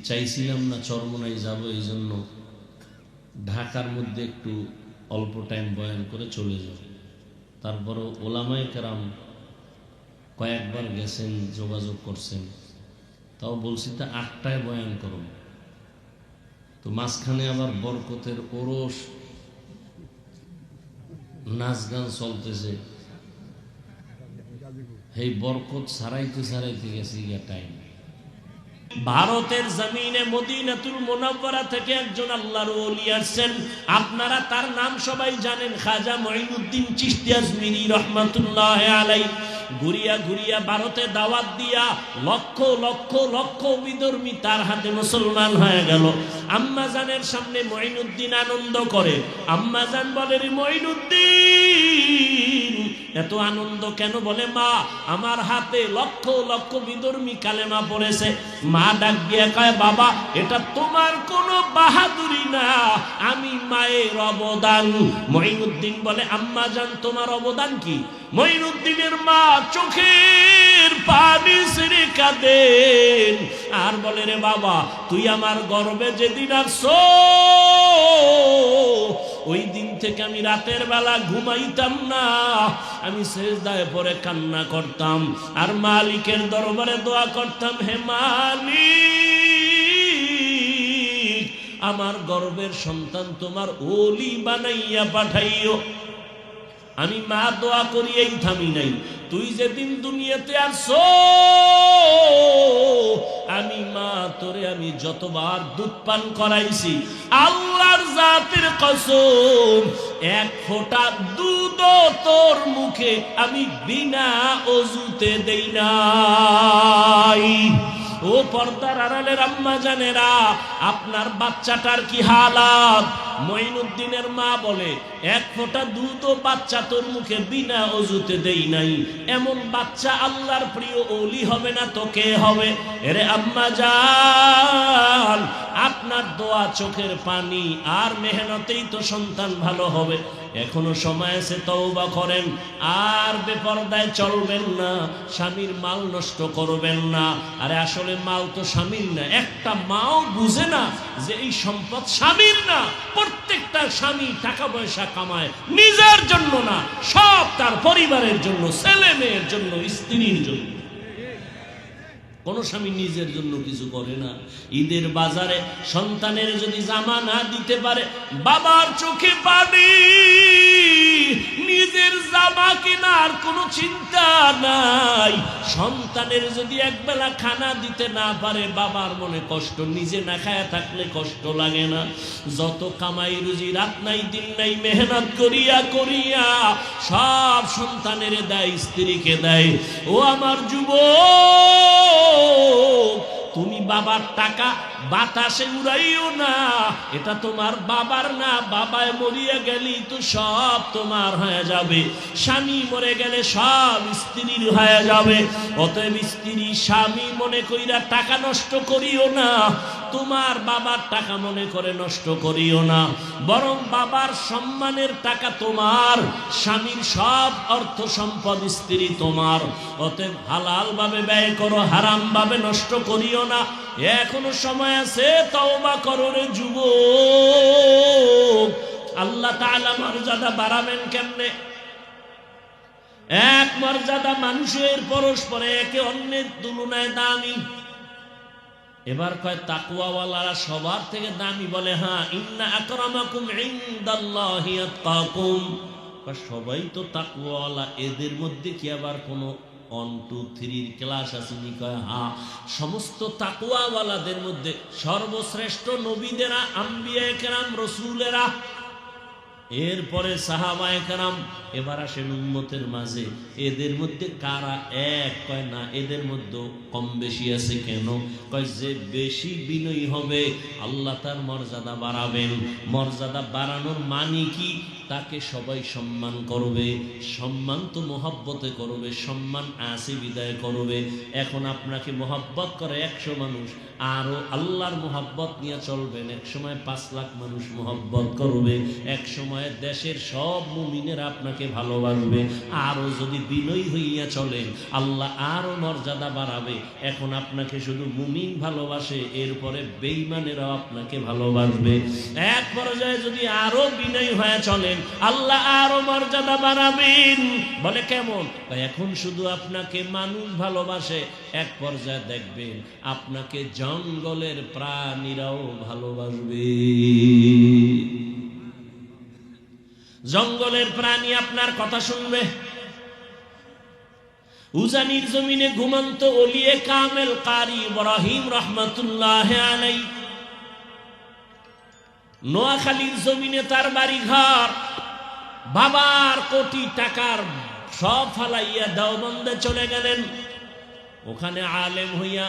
চাইছিলাম না চরমোনাই যাব, এই জন্য ঢাকার মধ্যে একটু অল্প টাইম বয়ান করে চলে যাব। তারপরও ওলামায়ে কেরাম কয়েকবার গেছেন, যোগাযোগ করছেন, তাও বলছি তা 8টায় বয়ান করুন। তো মাঝখানে আবার বরকতের ওরস, নাচ গান চলতেছে, এই বরকত ছাড়াইতে ছাড়াইতে গেছে গিয়া টাইম। ভারতের জমিনে মদিনাতুল মুনাওয়ারা থেকে একজন আল্লাহর ওলি আসছেন, আপনারা তার নাম সবাই জানেন, খাজা মঈনুদ্দিন চিশতি আজমিরি রহমাতুল্লাহ আলাইহি। ঘুরিয়া ঘুরিয়া ভারতে দাওয়াত দিয়া লক্ষ লক্ষ লক্ষ বিধর্মী তার হাতে মুসলমান হয়ে গেল। আম্মাজানের সামনে মঈনুদ্দিন আনন্দ করে, আম্মাজান বলে, রে মঈনুদ্দিন এত আনন্দ কেন? বলে, মা আমার হাতে লক্ষ লক্ষ বিধর্মী কালেমা পড়েছে। মা ডাক দিয়ে কয়, বাবা এটা তোমার কোনো বাহাদুরি না, আমি মায়ের অবদান। মঈনুদ্দিন বলে, আম্মাজান তোমার অবদান কি? মঈনুদ্দিনের মা চোখের পানি ছেড়ে কাঁদেন আর বলে, রে বাবা তুই আমার গর্বে যেদিন আসছো, ওই দিন থেকে আমি রাতের বেলা ঘুমাইতাম না, আমি সেজদায় পড়ে কান্না করতাম আর মালিকের দরবারে দোয়া করতাম, হে মালিক আমার গর্বের সন্তান তোমার ওলি বানাইয়া পাঠাইও। আমি মা দোয়া করি এই থামি নাই, তুই যেদিন দুনিয়াতে আসছো আমি মা তোরে আমি যতবার দুধ পান করাইছি, আল্লাহর জাতের কসম এক ফোঁটা দুধ তোর মুখে আমি বিনা ওযুতে দেই নাই। ও পর্দার আড়ালের আম্মা জানেরা, আপনার বাচ্চাটার কি হালাত? মঈনুদ্দিনের মা বলে, এক ফোঁটা দুধ বাচ্চা তোর মুখে বিনা ওযুতে দেই নাই। এমন বাচ্চা আল্লাহর প্রিয় ওলি হবে না তো কে হবে? এরে আম্মা জান, আপনার দোয়া, চোখের পানি আর মেহনতেই তো সন্তান ভালো হবে। এখনো সময় আছে, তওবা করেন, আর বেপরদায় চলবেন না, স্বামীর মাল নষ্ট করবেন না। আরে আসলে মাল তো স্বামীর না, একটা মাও বুঝে না যে এই সম্পদ স্বামীর না। প্রত্যেকটা স্বামী টাকা পয়সা কামায় নিজের জন্য না, সব তার পরিবারের জন্য, ছেলে মেয়ের জন্য, স্ত্রীর জন্য। কোন স্বামী নিজের জন্য কিছু করে না। ঈদের বাজারে সন্তানের যদি জামা না দিতে পারে, বাবার চোখে পানি, নিজের জামা কেনার কোনো চিন্তা নাই। সন্তানের যদি একবেলা খানা দিতে না পারে, বাবার মনে কষ্ট, নিজে না খায়া থাকলে কষ্ট লাগে না? যত কামাই রুজি রাত নাই দিন নাই মেহনত করিয়া করিয়া সব সন্তানের দেয়, স্ত্রীকে দেয়। ও আমার যুবক, তুমি বাবার টাকা বাতাসে উড়াইও না, এটা তোমার বাবার না। বাবায় মরিয়া গেলি তো সব তোমার হয়ে যাবে, স্বামী মরে গেলে সব স্ত্রীর হয়ে যাবে। অতএব স্ত্রী স্বামী মনে কইরা টাকা নষ্ট করিও না, তোমার বাবার টাকা মনে করে নষ্ট করিও না, বরং বাবার সম্মানের টাকা তোমার, স্বামীর সব অর্থ সম্পদ স্ত্রী তোমার। অতএব হালাল ভাবে ব্যয় করো, হারাম ভাবে নষ্ট করিও না। এখনো সময় আছে, তওবা করো রে যুবক। আল্লাহ তাআলা মর্যাদা বাড়াবেন কেমনে? এক মর্যাদা মানুষের পরস্পরে একে অন্যের তুলনায় দামি। এবার কয় তাকওয়াওয়ালারা সবার থেকে দামি, বলে হ্যাঁ, ইন্না আকরামাকুম ইনদাল্লাহি আতকাকুম। সবাই তো তাকওয়াওয়ালা, এদের মধ্যে কি আবার কোনো 1, 2, 3 ক্লাস আসেনি? কয় হ্যাঁ, সমস্ত তাকওয়াওয়ালাদের মধ্যে সর্বশ্রেষ্ঠ নবীদেরা, আম্বিয়ায়ে কেরাম, রাসূলেরা, এরপরে সাহাবায়ে কেরাম, এবার আসেন উম্মতের মাঝে। এদের মধ্যে কারা এক? কয় না, এদের মধ্যে কম বেশি আছে। কেন? কয় যে বেশি বিনয়ী হবে আল্লাহ তার মর্যাদা বাড়াবেন। মর্যাদা বাড়ানোর মানে কি? তাকে সবাই সম্মান করবে। সম্মান তো মহব্বতে করবে, সম্মান আসি বিদায় করবে। এখন আপনাকে মহব্বত করে 100 মানুষ, আরো আল্লাহর মহব্বত নিয়ে চলবেন, এক সময় 5 লাখ মানুষ মহব্বত করবে, এক সময় দেশের সব মুমিনেরা আপনাকে ভালোবাসবে। আরো যদি বিনয়ী হইয়া চলেন, আল্লাহ আরো মর্যাদা বাড়াবে। এখন আপনাকে শুধু মুমিন ভালোবাসে, এরপরে বেঈমানেরাও আপনাকে ভালোবাসবে। এক পর্যায়ে যদি আরো বিনয়ী হয়ে চলেন, আল্লাহ আরো মর্যাদা বাড়াবেন। বলে কেমন? এখন শুধু আপনাকে মানুষ ভালোবাসে, এক পর্যায়ে দেখবেন আপনাকে জঙ্গলের প্রাণীরাও ভালোবাসবে। জঙ্গলের প্রাণী আপনার কথা শুনবে। উজানির জমিনে ঘুমন্ত ওলিয়ে কামেল কারি ইব্রাহিম রাহমাতুল্লাহ আলাইহি, নোয়াখালীর জমিনে তার বাড়ি ঘর, বাবার কোটি টাকার সব ফালাইয়া দেওবন্দে চলে গেলেন। ওখানে আলেম হইয়া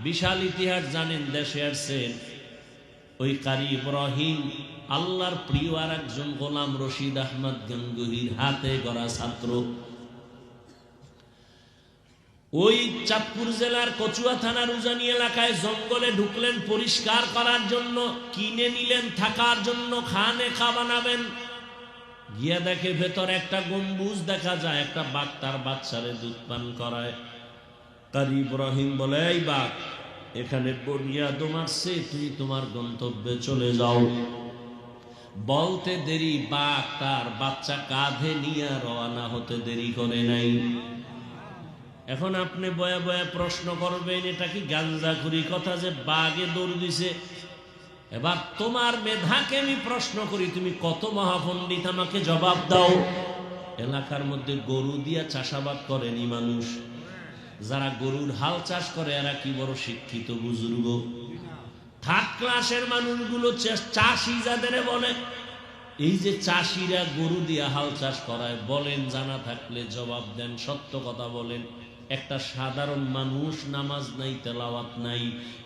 বিশাল ইতিহাস জানেন, দেশে আসছেন। ওই কারি ইব্রাহিম আল্লাহর প্রিয় আর একজন গোলাম রশিদ আহমদ গঙ্গুহির হাতে গড়া ছাত্র। ওই চাঁদপুর জেলার কচুয়া থানার উজানি এলাকায় জঙ্গলে ঢুকলেন পরিষ্কার করার জন্য, কিনে নিলেন থাকার জন্য, খানে খা বানাবেন। গিয়া দেখে ভেতর একটা গম্বুজ দেখা যায়, একটা বাঘ তার বাচ্চারে দুধ পান করায়। কারি ইব্রাহিম বলে, এই বাঘ, এখানে বনিয়াদম আসছে, তুমি তোমার গন্তব্যে চলে যাও। বলতে দেরি, বাঘ তার বাচ্চা কাঁধে নিয়ে রওনা হতে দেরি করে নাই। এখন আপনি বয়া বয়া প্রশ্ন করবেন, এটা কি গাঞ্জাখুরি কথা যে বাঘে দৌড় দিছে? এবার তোমার মেধাকে আমি প্রশ্ন করি, তুমি কত মহাপণ্ডিত, আমাকে জবাব দাও। এলাকার মধ্যে গরু দিয়া চাষাবাদ করেনি মানুষ, যারা গরুর হাল চাষ করে এরা কি বড় শিক্ষিত বুজুর্গ। থার্ড ক্লাসের মানুষগুলো চাষি যাদের বলে, এই যে চাষিরা গরু দিয়া হাল চাষ করায়, বলেন জানা থাকলে জবাব দেন, সত্য কথা বলেন। একটা সাধারণ মানুষ, নামাজ নাই, তেলাওয়াত নাই,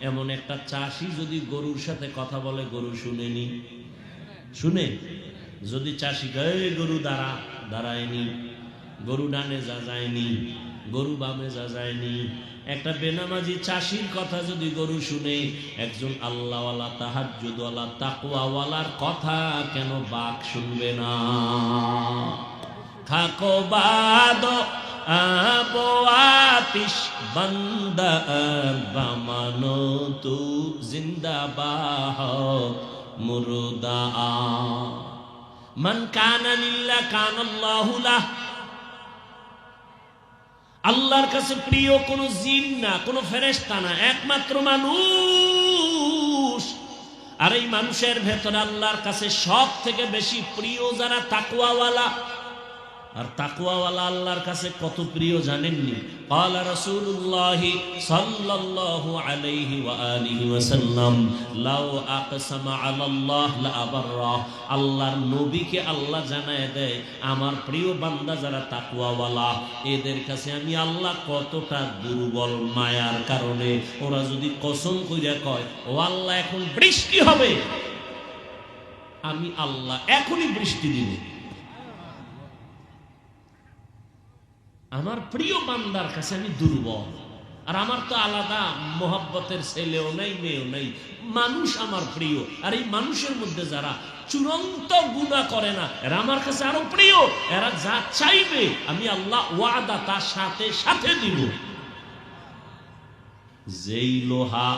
এমন একটা চাষি যদি গরুর সাথে কথা বলে, গরু শুনেনি? শুনে? যদি চাষি গায়ে গরু দাঁড়া, দাঁড়ায়নি, গরু ডানে যা যায়নি, গরু বামে যা যায়নি। একটা বেনামাজি চাষির কথা যদি গরু শুনে, একজন আল্লাহওয়ালা, তাহাজ্জুদওয়ালা, তাকওয়াওয়ালার কথা কেন বাঘ শুনবে না? খাকো বাদ আবো আতিশ বান্দা বামানো তু জিন্দাবাহ মুরদা। মান কানা লিল্লাহ কানাল্লাহু লাহ। আল্লাহর কাছে প্রিয় কোন জিন না, কোন ফেরেশতা না, একমাত্র মানুষ। আর এই মানুষের ভেতরে আল্লাহর কাছে সব থেকে বেশি প্রিয় যারা তাকওয়াওয়ালা। আর তাকওয়াওয়ালা আল্লাহর কাছে কত প্রিয় জানেননি? ক্বালা রাসূলুল্লাহ সাল্লাল্লাহু আলাইহি ওয়া আলিহি ওয়াসাল্লাম, লাউ আকসামা আলাল্লাহ লা আবাররা। আল্লাহর নবীকে আল্লাহ জানায় দেয়, আমার প্রিয় বান্দা যারা তাকওয়াওয়ালা, এদের কাছে আমি আল্লাহ কতটা দুর্বল মায়ার কারণে। ওরা যদি কসম কইরা কয়, ও আল্লাহ এখন বৃষ্টি হবে, আমি আল্লাহ এখনই বৃষ্টি দিব। আমার প্রিয় বান্দার কাছে আমি দুর্বল। আর আমার তো আলাদা মোহাব্বতের ছেলেও নাই, মেয়েও নাই, মানুষ আমার প্রিয়। আর এই মানুষের মধ্যে যারা চূড়ান্ত গুনাহ করে না, এরা আমার কাছে আরো প্রিয়। এরা যা চাইবে আমি আল্লাহ ওয়াদা তার সাথে সাথে দিব। যেই লোহা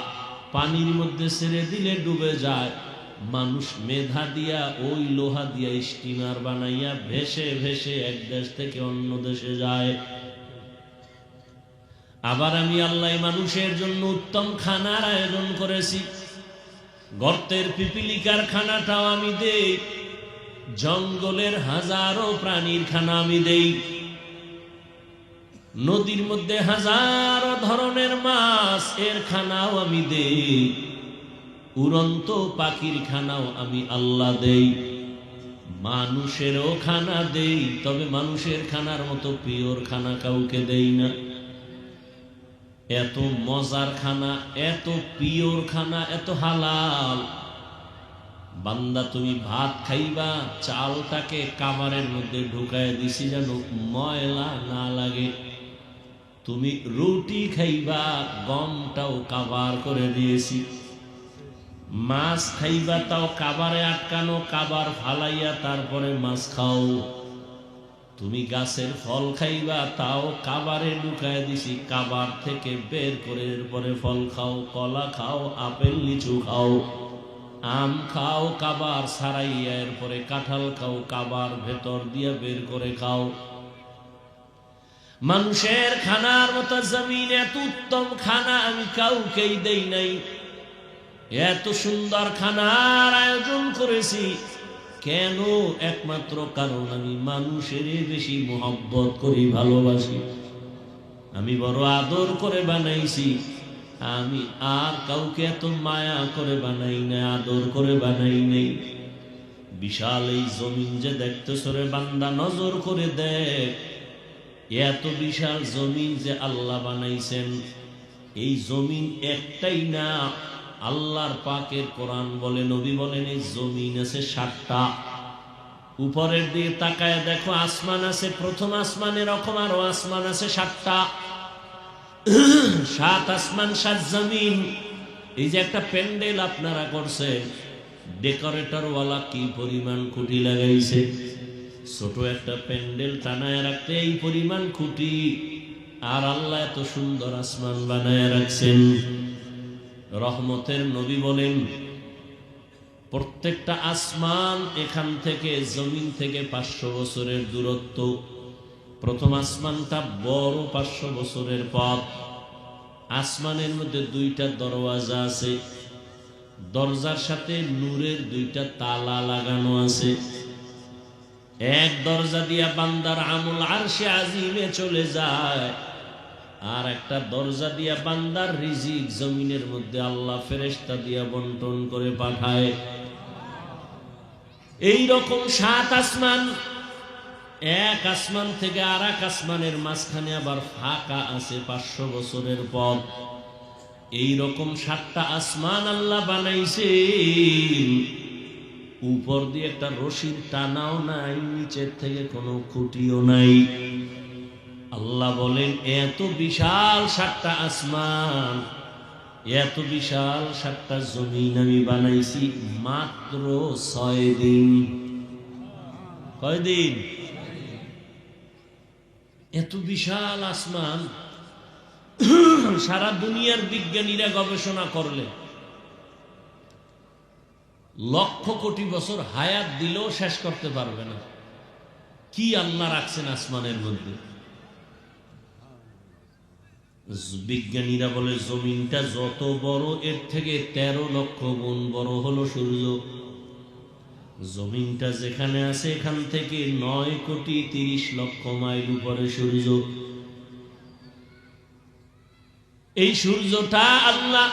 পানির মধ্যে ছেড়ে দিলে ডুবে যায়, মানুষ মেধা দিয়া ওই লোহা দিয়া স্টিমার বানাইয়া ভেসে ভেসে এক দেশ থেকে অন্য দেশে যায়। আবার আমি আল্লাহ মানুষের জন্য উত্তম খানার আয়োজন করেছি। গর্তের পিপিলিকার খানাটাও আমি দেই, জঙ্গলের হাজারো প্রাণীর খানা আমি দেই, নদীর মধ্যে হাজারো ধরনের মাছ এর খানাও আমি দেই, উড়ন্ত পাখির খানাও আমি আল্লাহ দেই, মানুষেরও খানা দেই। তবে মানুষের খানার মতো পিওর খানা কাউকে দেই না। এত মজার খানা, এত পিওর খানা, এত হালাল বান্দা তুমি ভাত খাইবা, চালটাকে কাভারের মধ্যে ঢুকায় দিছি যেন ময়লা না লাগে। তুমি রুটি খাইবা, গমটাও কাভার করে দিয়েছি। মাছ খাইবা, তাও কাভারে আটকানো, কাভার ফালাইয়া তারপরে মাছ খাও। তুমি গাছের ফল খাইবা, তাও কাভারে ঢুকায় দিছি, কাভার থেকে বের করে এরপরে ফল খাও। কলা খাও, আপেল লিচু খাও, আম খাও কাভার ছাড়াইয়া, এরপরে কাঁঠাল খাও কাভার ভেতর দিয়ে বের করে খাও। মানুষের খানার মতো জমিনে এত উত্তম খানা আমি কাউকেই দেই নাই। এত সুন্দর খানার আয়োজন করেছি কেন? একমাত্র কারণ আমি মানুষের বেশি মোহব্বত করি, ভালোবাসি। আমি বড় আদর করে বানাইছি। আমি আর কাউকে এত মায়া করে বানাই না, আদর করে বানাই নাই। বিশাল এই জমিন যে দেখতেছ রে বান্দা, নজর করে দেখ। এত বিশাল জমিন যে আল্লাহ বানাইছেন, এই জমিন একটাই না। আল্লাহর পাকের কোরআন বলে, নবী বলেন, এই জমিন আছে 7টা। উপরের দিকে তাকায় দেখো, আসমান আছে, প্রথম আসমান, এরকম আরো আসমান আছে 7টা। 7 আসমান 7 জমিন। এই যে একটা প্যান্ডেল আপনারা করছেন, ডেকোরেটর ওয়ালা কি পরিমাণ খুঁটি লাগাইছে। ছোট একটা প্যান্ডেল টানায় রাখতে এই পরিমাণ খুঁটি, আর আল্লাহ এত সুন্দর আসমান বানায় রাখছেন। রহমতের নবী বলেন, প্রত্যেকটা আসমান এখান থেকে, জমিন থেকে 500 বছরের দূরত্ব। প্রথম আসমানটা বড় 500 বছরের পথ। আসমানের মধ্যে 2টা দরওয়াজা আছে, দরজার সাথে নূরের 2টা তালা লাগানো আছে। এক দরজা দিয়া বান্দার আমল আরশে আজিমে চলে যায়, আর একটা দরজা দিয়া বান্দার রিজিক জমিনের মধ্যে আল্লাহ ফেরেশতা দিয়া বন্টন করে পাঠায়। এই রকম 7 আসমান। এক আসমান থেকে আর এক আসমানের মাঝখানে আবার ফাঁকা আছে 500 বছরের পথ। এই রকম 7টা আসমান আল্লাহ বানাইছে। উপর দিয়ে একটা রশির টানাও নাই, নিচের থেকে কোনো খুঁটিও নাই। আল্লাহ বলেন, এত বিশাল 7টা আসমান, এত বিশাল 7টা জমিন আমি বানাইছি মাত্র 6 দিন। কয়দিন? এত বিশাল আসমান সারা দুনিয়ার বিজ্ঞানীরা গবেষণা করলে লক্ষ কোটি বছর হায়াত দিলেও শেষ করতে পারবে না। কি আল্লাহ রাখছেন আসমানের মধ্যে। বিজ্ঞানীরা বলে, জমিনটা যত বড়, এর থেকে 13 লক্ষ গুণ বড় হলো সূর্য। জমিনটা যেখানে আছে এখান থেকে 9 কোটি 30 লক্ষ মাইল উপরে সূর্য। এই সূর্যটা আল্লাহ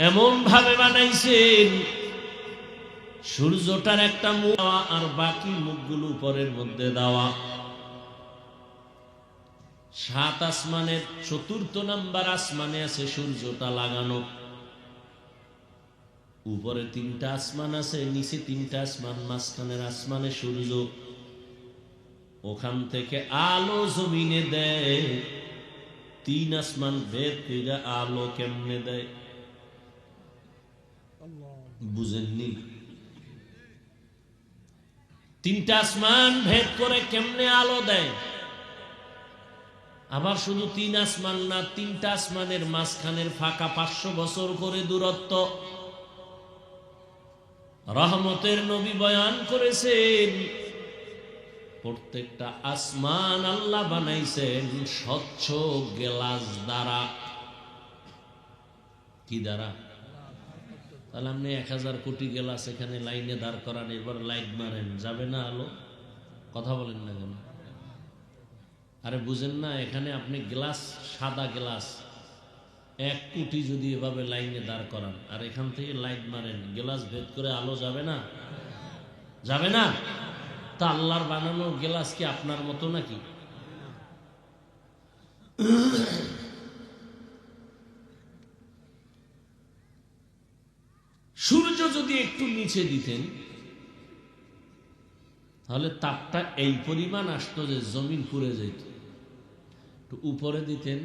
এমন ভাবে বানাইছেন, সূর্যটার একটা মুখ আর বাকি মুখগুলো উপরের মধ্যে দেওয়া। 7 আসমানের 4র্থ নাম্বার আসমানে আছে সূর্যটা লাগানো। উপরে 3টা আসমান আছে, নিচে 3টা আসমান, মাঝখানের আসমানে সূর্য। ওখান থেকে আলো জমিনে দেয়। 3 আসমান ভেদ করে আলো কেমনে দেয় বুঝেননি? 3টা আসমান ভেদ করে কেমনে আলো দেয়? আবার শুধু 3 আসমান না, 3টা আসমানের মাঝখানের ফাঁকা 500 বছর করে দূরত্ব। রহমতের নবী বয়ান করেছেন, প্রত্যেকটা আসমান আল্লাহ বানাইছেন স্বচ্ছ গ্লাস দ্বারা। কি দ্বারা? তাহলে আপনি 1000 কোটি গ্লাস এখানে লাইনে দাঁড় করান, এবার লাইট মারেন, যাবে না আলো? কথা বলেন না কেন? আরে বুঝেন না, এখানে আপনি গ্লাস, সাদা গ্লাস 1 কোটি যদি এভাবে লাইনে দাঁড় করান আর এখান থেকে লাইট মারেন, গ্লাস ভেদ করে আলো যাবে না? যাবে না? তা আল্লাহর বানানো গ্লাস কি আপনার মতো নাকি? সূর্য যদি একটু নিচে দিতেন তাহলে তাপটা এই পরিমাণ আসতো যে জমিন পুড়ে যেত। একটু উপরে দিতেন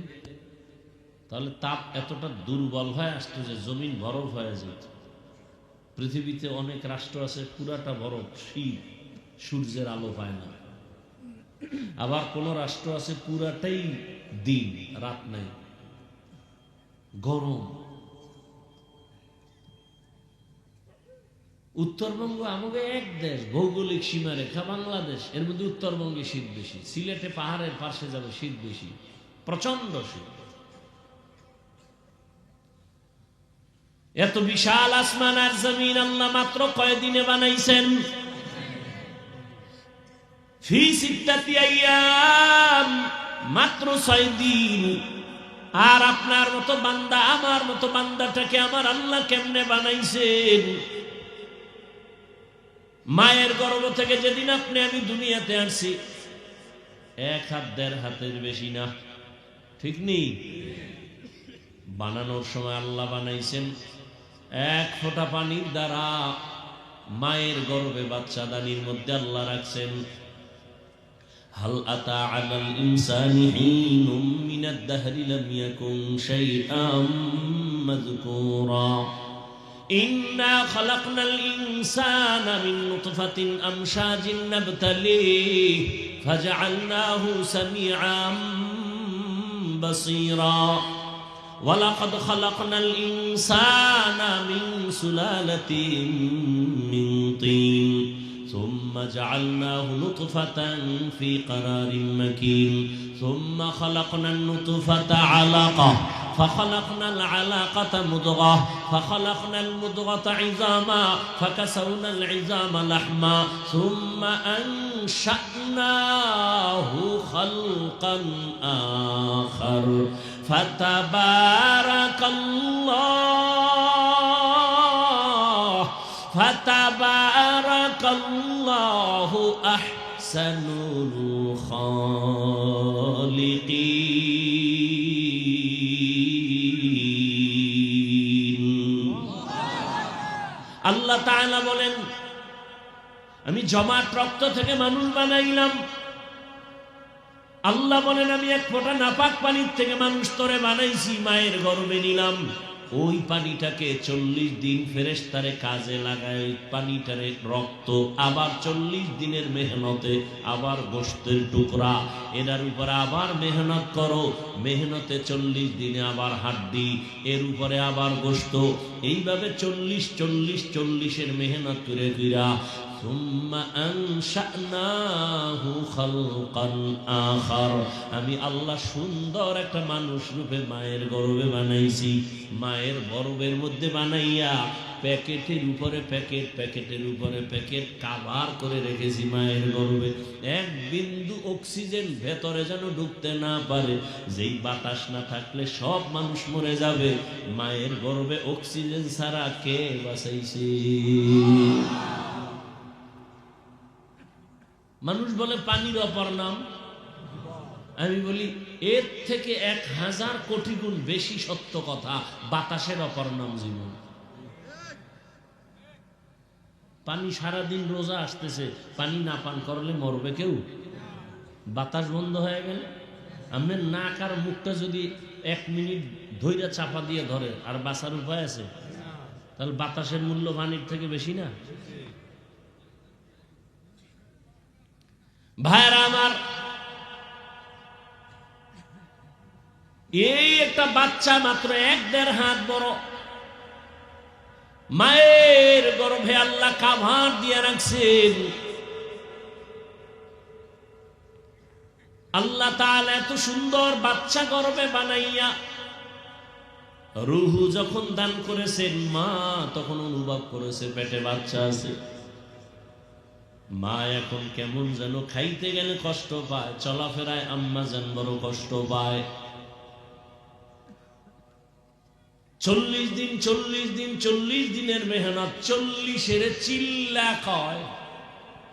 তাহলে তাপ এতটা দুর্বল হয়ে আসতো যে জমিন বরফ হয়ে যেত। পৃথিবীতে অনেক রাষ্ট্র আছে পুরাটা বরফ, শীত, সূর্যের আলো পায় না। আবার কোন রাষ্ট্র আছে পুরাটাই দিন, রাত নাই, গরম। উত্তরবঙ্গ আমাদের এক দেশ, ভৌগোলিক সীমারেখা বাংলাদেশ, এর মধ্যে উত্তরবঙ্গে শীত বেশি, সিলেটে পাহাড়ের পাশে যাবে শীত বেশি, প্রচন্ড শীত। এত বিশাল আসমান আর জমিন আল্লাহ মাত্র কয়দিনে বানাইছেন? ফি সিত্তাতি আইয়াম, মাত্র 6 দিন। আর আপনার মতো বান্দা, আমার মতো বান্দাটাকে আমার আল্লাহ কেমনে বানাইছেন? মায়ের গর্ভ থেকে যেদিন আপনি আমি দুনিয়াতে আসছি, 1 হাত 1.5 হাতের বেশি না, ঠিক নেই? বানানোর সময় আল্লাহ বানাইছেন 1 ফোঁটা পানির দ্বারা। মায়ের গর্ভে বাচ্চা দানির মধ্যে আল্লাহ রাখছেন। হাল আতা আলাল ইনসানি হিনুম মিনাদ দাহরি লাম ইয়াকুন শাইআম মাযকুরা। ইন্না খালাকনাল ইনসানা মিন নুতফাতিন আমশাজিন নাবতালিহি ফাজআলনাহু সামিআম বাসীরা। ওয়ালাকাদ খালাকনাল ইনসানা মিন সুলালাতিন মিন তিন ثم جعلناه نطفة في قرار مكين ثم خلقنا النطفة علقة فخلقنا العلاقة مضغة فخلقنا المضغة عظاما فكسونا العظام لحما ثم أنشأناه خلقا آخر فتبارك الله أحسن الخالقين। আল্লাহ তাআলা বলেন, আমি জমাট রক্ত থেকে মানুষ বানাইলাম। আল্লাহ বলেন, আমি 1 ফোঁটা নাপাক পানির থেকে মানুষ তোরে বানাইছি, মায়ের গর্ভে নিলাম। ওই পানিটাকে 40 দিন ফেরেশতারে কাজে লাগায়, পানিটারে রক্ত, আবার 40 দিনের মেহনতে আবার গোশতের টুকরা, এটার উপরে আবার মেহনত করো, মেহনতে 40 দিনে আবার হাড্ডি, এর উপরে আবার গোশত, এইভাবে 40 এর মেহনত করে কইরা সুম্মা আনশানাহু খালকান আখার, আমি আল্লাহ সুন্দর একটা মানুষ রূপে মায়ের গর্ভে বানাইছি। মায়ের গর্ভের মধ্যে বানাইয়া প্যাকেটের উপরে প্যাকেট, প্যাকেটের উপরে প্যাকেট কাভার করে রেখেছি মায়ের গর্ভে। 1 বিন্দু অক্সিজেন ভেতরে যেন ঢুকতে না পারে। যেই বাতাস না থাকলে সব মানুষ মরে যাবে। মায়ের গর্ভে অক্সিজেন ছাড়া কে বাঁচাইছে? মানুষ বলে পানির অপর নাম, আমি বলি এর থেকে 1000 কোটি গুণ বেশি সত্য কথা, বাতাসের অপর নাম জীবন। পানি সারাদিন রোজা আসতেছে, পানি না পান করলে মরবে কেউ? বাতাস বন্ধ হয়ে গেলে আপনার নাক আর মুখটা যদি 1 মিনিট ধৈর্য চাপা দিয়ে ধরে, আর বাঁচার উপায় আছে? তাহলে বাতাসের মূল্য পানির থেকে বেশি না? ভাইরা আমার, এই একটা বাচ্চা মাত্র 1-1.5 হাত বড়, মায়ের গর্ভে আল্লাহ কাভার দিয়ে রাখছেন। আল্লাহ তাআলা এত সুন্দর বাচ্চা গর্ভে বানাইয়া রূহ যখন দান করেছেন, মা তখন অনুভব করেছে পেটে বাচ্চা আছে। মা এখন কেমন যেন খাইতে গেলে কষ্ট পায়, চলাফেরায় আম্মা যেন বড় কষ্ট পায়। 40 দিনের মেহনত, 40 চিল্লা কয়।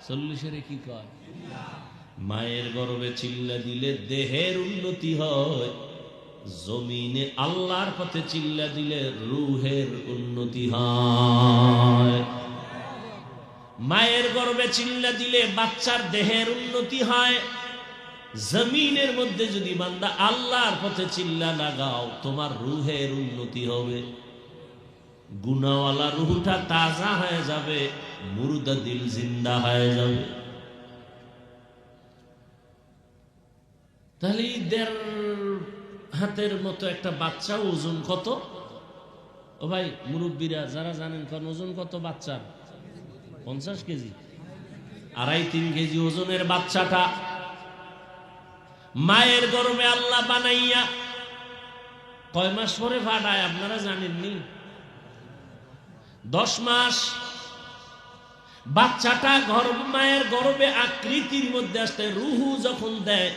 40 কি কয়? মায়ের গর্ভে চিল্লা দিলে দেহের উন্নতি হয়, জমিনে আল্লাহর পথে চিল্লা দিলে রূহের উন্নতি হয়। মায়ের গর্ভে চিল্লা দিলে বাচ্চার দেহের উন্নতি হয়। জমিনের মধ্যে যদি বান্দা আল্লাহর পথে চিল্লা লাগাও, তোমার রূহের উন্নতি হবে। গুনাহওয়ালা রূহটা তাজা হয়ে যাবে, মুর্দা দিল জিন্দা হয়ে যাবে। তাহলে 1.5 হাতের মতো একটা বাচ্চা ওজন কত? ও ভাই মুরব্বীরা যারা জানেন, কোন ওজন কত বাচ্চার? 50 কেজি, 2.5-3 কেজি ওজনের বাচ্চাটা মায়ের গর্ভে আল্লাহ বানাইয়া কয় মাস পরে ফাটায় আপনারা জানেননি? 10 মাস। বাচ্চাটা মায়ের গর্ভে আকৃতির মধ্যে আসতে রুহু যখন দেয়,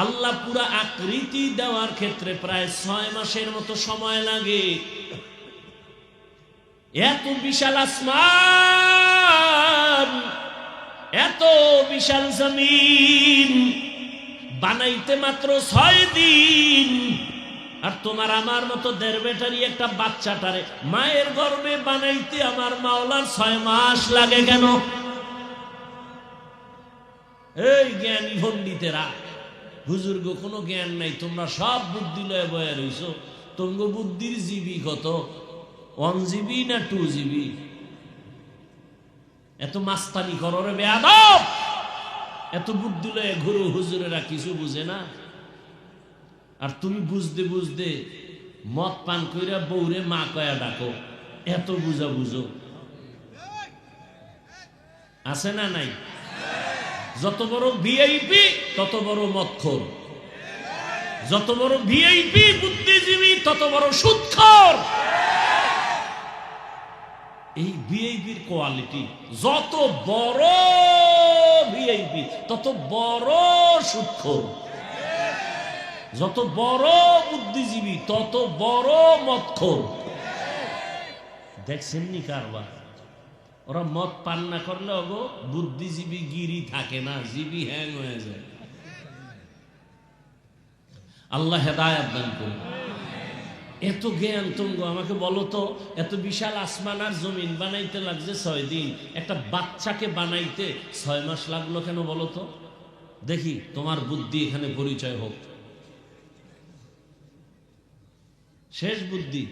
আল্লাহ পুরা আকৃতি দেওয়ার ক্ষেত্রে প্রায় 6 মাসের মতো সময় লাগে। এত বিশাল আসমান, এত বিশাল জমিন বানাইতে মাত্র 6 দিন। আর তোমার আমার মতো 1.5 ব্যাটারি একটা বাচ্চাটারে মায়ের গর্ভে বানাইতে আমার মাওলার 6 মাস লাগে কেন? এই জ্ঞানী পণ্ডিতেরা, হুজুর্গ কোনো জ্ঞান নাই, তোমরা সব বুদ্ধি লয়ে বয়ে রইছো। তোমগো বুদ্ধির জিবি কত? 1 জিবি না 2 জিবি? এত মাস্তানি করো রে বেয়াদব, এত বুদ্ধি লয়ে ঘুরো, হুজুরেরা কিছু বুঝে না। আর তুমি বুঝতে বুঝতে মদ পান কইরা বউরে মা কয়া ডাকো, এত বুঝা বুঝো। আছে না নাই? যত বড় ভিআইপি তত বড় মদখোর, যত বড় ভিআইপি বুদ্ধিজীবী তত বড় সুদখোর। এই ভিআইপির কোয়ালিটি, যত বড় ভিআইপি তত বড় সুদখোর, যত বড় বুদ্ধিজীবী তত বড় মদখোর। দেখছেন নি কারবার? ওরা মদ পান না করলে ওগো বুদ্ধিজীবী গিরি থাকে না, জিবি হ্যাং হয়ে যায়। আল্লাহ হেদায়েত দান করুন। এত জ্ঞান তুমগো, আমাকে বলো তো, এত বিশাল আসমান আর জমিন বানাইতে লাগছে 6 দিন, একটা বাচ্চাকে বানাইতে 6 মাস লাগলো কেন বলো তো? দেখি তোমার বুদ্ধি এখানে পরিচয় হোক। শেষ বুদ্ধি।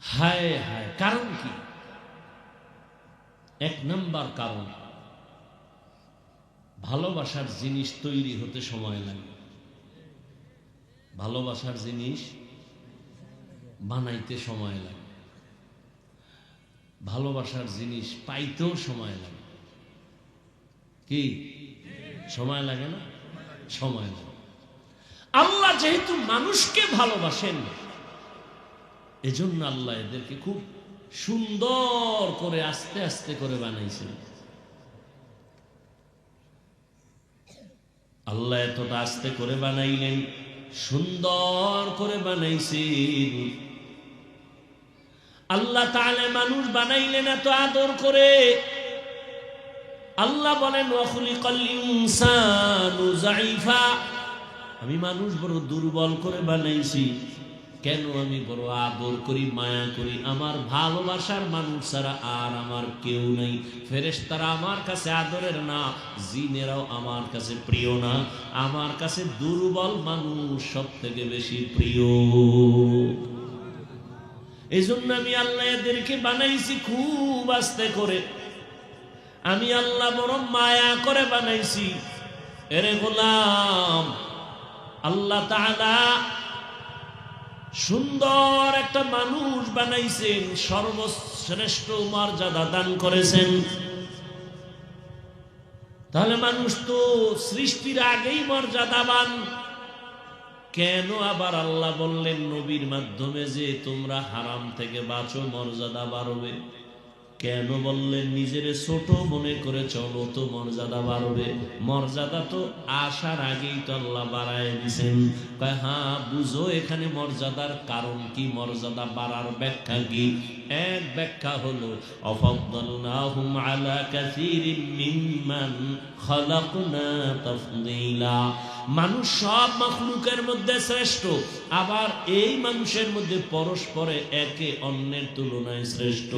হায় হায়, কারণ কি? 1 নম্বর কারণ, ভালোবাসার জিনিস তৈরি হতে সময় লাগে। ভালোবাসার জিনিস বানাইতে সময় লাগে, ভালোবাসার জিনিস পাইতেও সময় লাগে। কি সময় লাগে না? সময় লাগে। আল্লাহ যেহেতু মানুষকে ভালোবাসেন, এজন্য আল্লাহ এদেরকে খুব সুন্দর করে আস্তে আস্তে করে বানাইছেন। আল্লাহ এতটা আস্তে করে বানাইলেন, সুন্দর করে বানাইছেন। আল্লাহ তাআলা মানুষ বানাইলেন এত আদর করে। আল্লাহ বলেন ওয়া খুলিকাল ইনসানু যায়ীফা, আমি মানুষ বড় দুর্বল করে বানাইছি। কেন? আমি বড় আদর করি, মায়া করি। আমার ভালোবাসার মানুষ ছাড়া আর আমার কেউ নেই। ফেরেশতারা আমার কাছে আদরের না, জিনেরাও আমার কাছে প্রিয় না। আমার কাছে দুর্বল মানুষ সব থেকে বেশি প্রিয়। এই জন্য আমি আল্লাহ এদেরকে বানাইছি খুব আস্তে করে। আমি আল্লাহ বড় মায়া করে বানাইছি। এরে গোলাম, আল্লাহ তাআলা সুন্দর একটা মানুষ বানাইছেন, সর্বশ্রেষ্ঠ মর্যাদা দান করেছেন। তাহলে মানুষ তো সৃষ্টির আগেই মর্যাদাবান। কেন আবার আল্লাহ বললেন নবীর মাধ্যমে যে তোমরা হারাম থেকে বাঁচো, মর্যাদা বাড়বে? কেন বললেন? নিজের ছোট মনে করে চলো তো মর্যাদা বাড়বে। মর্যাদা তো আসার আগেই তো আল্লাহ বাড়ায় দিয়েছেন। কয় হ্যাঁ বুঝো এখানে মর্যাদার কারণ কি, মর্যাদা বাড়ার ব্যাখ্যা কি? এক ব্যাখ্যা হলো আফাদদালনাহুম আলা কাসীরিম মিম্মান খালাকনা তাফদীলা। মানুষ সব মাখলুকের মধ্যে শ্রেষ্ঠ, আবার এই মানুষের মধ্যে পরস্পরে একে অন্যের তুলনায় শ্রেষ্ঠ।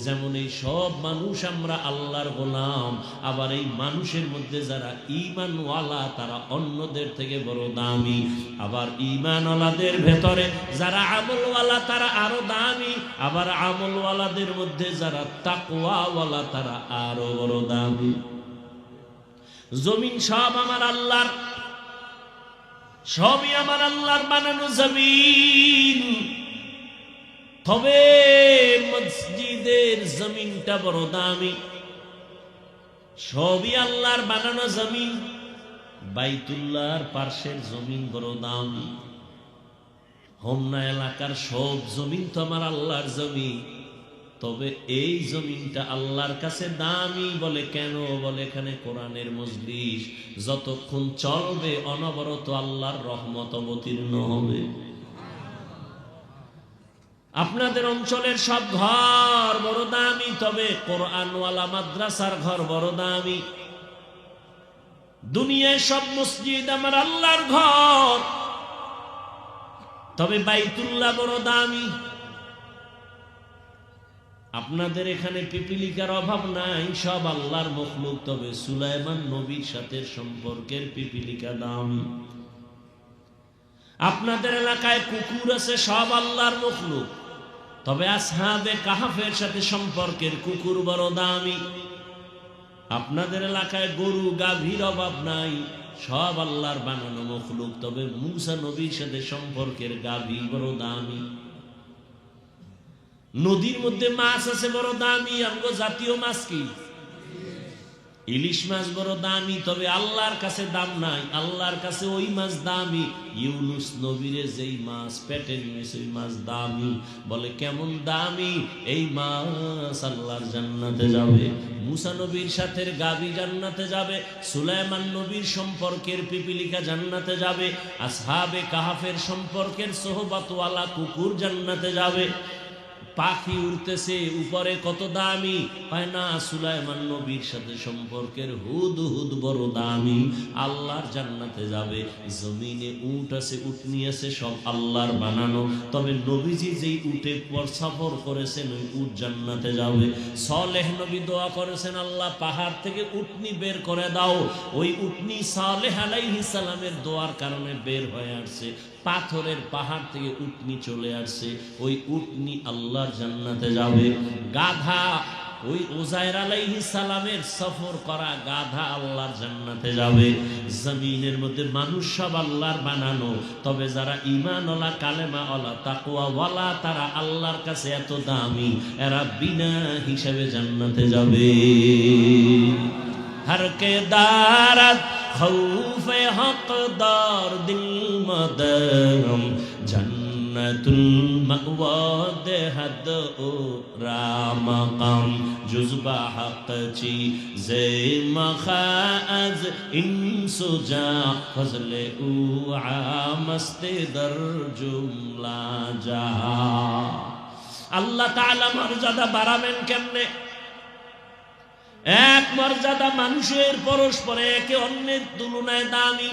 যেমন এই সব মানুষ আমরা আল্লাহর গোলাম, আবার এই মানুষের মধ্যে যারা ঈমানওয়ালা তারা অন্যদের থেকে বড় দামি। আবার ঈমানওয়ালাদের ভেতরে যারা আমলওয়ালা তারা আরো দামি। আবার আমলওয়ালাদের মধ্যে যারা তাকওয়াওয়ালা তারা আরো বড় দামি। জমিন সব আমার আল্লাহর, সবই আমার আল্লাহর বানানো জমিন। তবে মসজিদের জমিনটা বড় দামি। সবই আল্লাহর বানানো জমিন। বাইতুল্লাহর পার্শ্বের জমিন বড় দামি। হোমনা এলাকার সব জমিন তো আমার আল্লাহর জমিন। তবে এই জমিনটা আল্লাহর কাছে দামি বলে কেন? বলে এখানে কোরআনের মজলিস যতক্ষণ চলবে অনবরত আল্লাহর রহমত অবতীর্ণ হবে। আপনাদের অঞ্চলের সব ঘর বড় দামি, তবে কোরআনওয়ালা মাদ্রাসার ঘর বড় দামি। দুনিয়ায় সব মসজিদ আমার আল্লাহর ঘর, তবে বাইতুল্লাহ বড় দামি। আপনাদের এখানে পিপিলিকার অভাব নাই, সব আল্লাহর মখলুক, তবে সুলাইমান নবীর সাথে সম্পর্কের পিপিলিকা দামি। আপনাদের এলাকায় কুকুর আছে, সব আল্লাহর মখলুক, তবে আসহাবে কাহাফের সাথে সম্পর্কের কুকুর বড় দামি। আপনাদের এলাকায় গরু গাভীর অভাব নাই, সব আল্লাহর বানানো মখলুক, তবে মূসা নবীর সাথে সম্পর্কের গাভী বড় দামি। নদীর মধ্যে মাছ আছে বড় দামি। আমগো জাতীয় মাছ কি? ইলিশ মাছ বড় দামি, তবে আল্লাহর কাছে দাম নাই। আল্লাহর কাছে ওই মাছ দামি। ইউনুস নবীরে যেই মাছ পেটে নিয়েছে ওই মাছ দামি। বলে কেমন দামি? এই মাছ আল্লাহর জান্নাতে যাবে। মুসা নবীর সাথে গাভী জান্নাতে যাবে। সুলাইমান নবীর সম্পর্কের পিপিলিকা জান্নাতে যাবে। আসহাবে কাহাফের সম্পর্কের সোহবতওয়ালা কুকুর জান্নাতে যাবে। পাখি উড়তেছে উপরে, কত দামি? পায় না, সুলাইমান নবীর সাথে সম্পর্কের হুদহুদ বড় দামি, আল্লাহর জান্নাতে যাবে। জমিনে উট আছে, উটনি আছে, সব আল্লাহর বানানো, তবে নবীজি যেই উটে পর সফর করেছেন ওই উট জান্নাতে যাবে। সালেহ নবী দোয়া করেছেন, আল্লাহ পাহাড় থেকে উটনি বের করে দাও। ওই উটনি সালেহ আলাইহিস সালামের দোয়ার কারণে বের হয়ে আসছে। পাথরের পাহাড় থেকে উটনি চলে আসছে, ওই উটনি আল্লাহর জান্নাতে যাবে। গাধা, ওই উজাইর আলাইহিস সালামের সফর করা গাধা আল্লাহর জান্নাতে যাবে। জমিনের মধ্যে মানুষ সব আল্লাহর বানানো, তবে যারা ঈমানওয়ালা, কালেমাওয়ালা, তাকওয়াওয়ালা তারা আল্লাহর কাছে এত দামি, এরা বিনা হিসাবে জান্নাতে যাবে। हर के दारत खौफे हकदार दिल मदरम जन्नतुल मअवा देहद ओ रामकम जुज़बा हक ची जे मखाज इंसुजा फजले उ आमस्ते दर जुमला जहा। अल्लाह ताला मर्यादा बाড়াবেন কেমনে? এক মর্যাদা মানুষের পরস্পরে একে অন্যের তুলনায় দামি।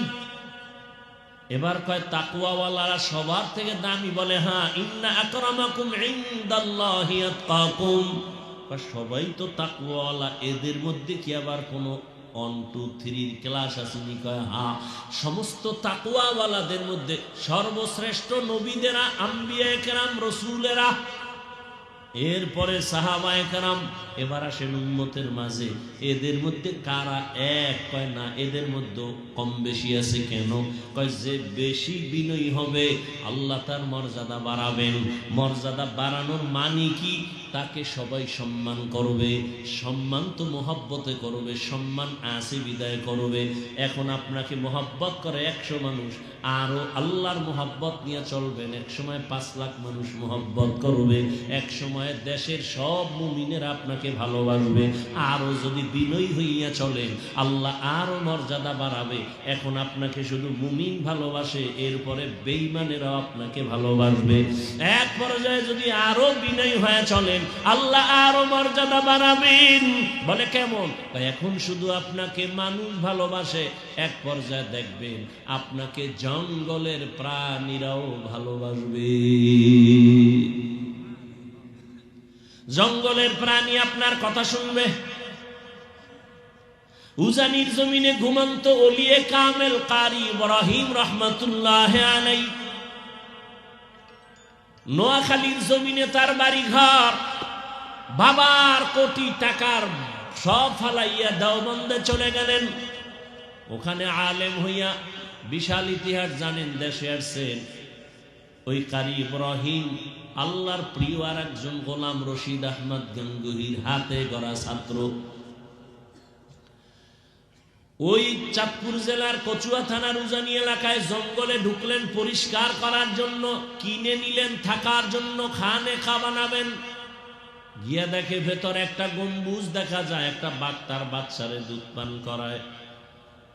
এবার কয় তাকওয়াওয়ালারা সবার থেকে দামি। বলে হ্যাঁ, ইন্না আকরামাকুম ইনদাল্লাহি আতকাকুম। সবাই তো তাকওয়াওয়ালা, এদের মধ্যে কি আবার কোনো 1 2 3 ক্লাস আসেনি? কয় হ্যাঁ, সমস্ত তাকওয়াওয়ালাদের মধ্যে সর্বশ্রেষ্ঠ নবীদেরা, আম্বিয়া কেরাম, রসুলেরা, এরপরে সাহাবায়ে কেরাম, এবার আসেন উম্মতের মাঝে। এদের মধ্যে কারা এক? কয় না, এদের মধ্যে কম বেশি আছে। কেন? কয় যে বেশি বিনয়ী হবে আল্লাহ তার মর্যাদা বাড়াবেন। মর্যাদা বাড়ানোর মানে কি? তাকে সবাই সম্মান করবে। সম্মান তো মোহাব্বতে করবে, সম্মান আছে বিদায় করবে। এখন আপনাকে মোহাব্বত করে 100 মানুষ, আরো আল্লাহর মোহাব্বত নিয়ে চলবেন, এক সময় 5 লাখ মানুষ মোহাব্বত করবে, এক সময় দেশের সব মুমিনেরা আপনাকে ভালোবাসবে। আরো যদি বিনয়ী হইয়া চলেন, আল্লাহ আরো মর্যাদা বাড়াবে। এখন আপনাকে শুধু মুমিন ভালোবাসে, এরপরে বেঈমানেরাও আপনাকে ভালোবাসবে। এক পর্যায়ে যদি আরো বিনয়ী হয়ে চলেন, আল্লাহ আরো মর্যাদা বাড়াবেন। বলে কেমন? এখন শুধু আপনাকে মানুষ ভালোবাসে, এক পর্যায়ে দেখবেন আপনাকে জঙ্গলের প্রাণীরাও ভালোবাসবে। জঙ্গলের প্রাণী আপনার কথা শুনবে। উজানির জমিনে ঘুমন্ত ওলিয়ে কামেল কারি ইব্রাহিম রাহমাতুল্লাহ আলাইহি, নোয়াখালীর জমিনে তার বাড়ি ঘর, বাবার কোটি টাকার সব ফালাইয়া দেওবন্দে চলে গেলেন। ওখানে আলেম হইয়া বিশাল ইতিহাস জানেন, দেশে আসছেন। ওই কারি ইব্রাহিম আল্লাহর প্রিয় আর একজন গোলাম রশিদ আহমদ গঙ্গুহির হাতে গড়া ছাত্র। ওই চাঁদপুর জেলার কচুয়া থানার উজানি এলাকায় জঙ্গলে ঢুকলেন পরিষ্কার করার জন্য, কিনে নিলেন থাকার জন্য, খানে খা বানাবেন। গিয়া দেখে ভেতর একটা গম্বুজ দেখা যায়, একটা বাঘ তার বাচ্চারে দুধ পান করায়।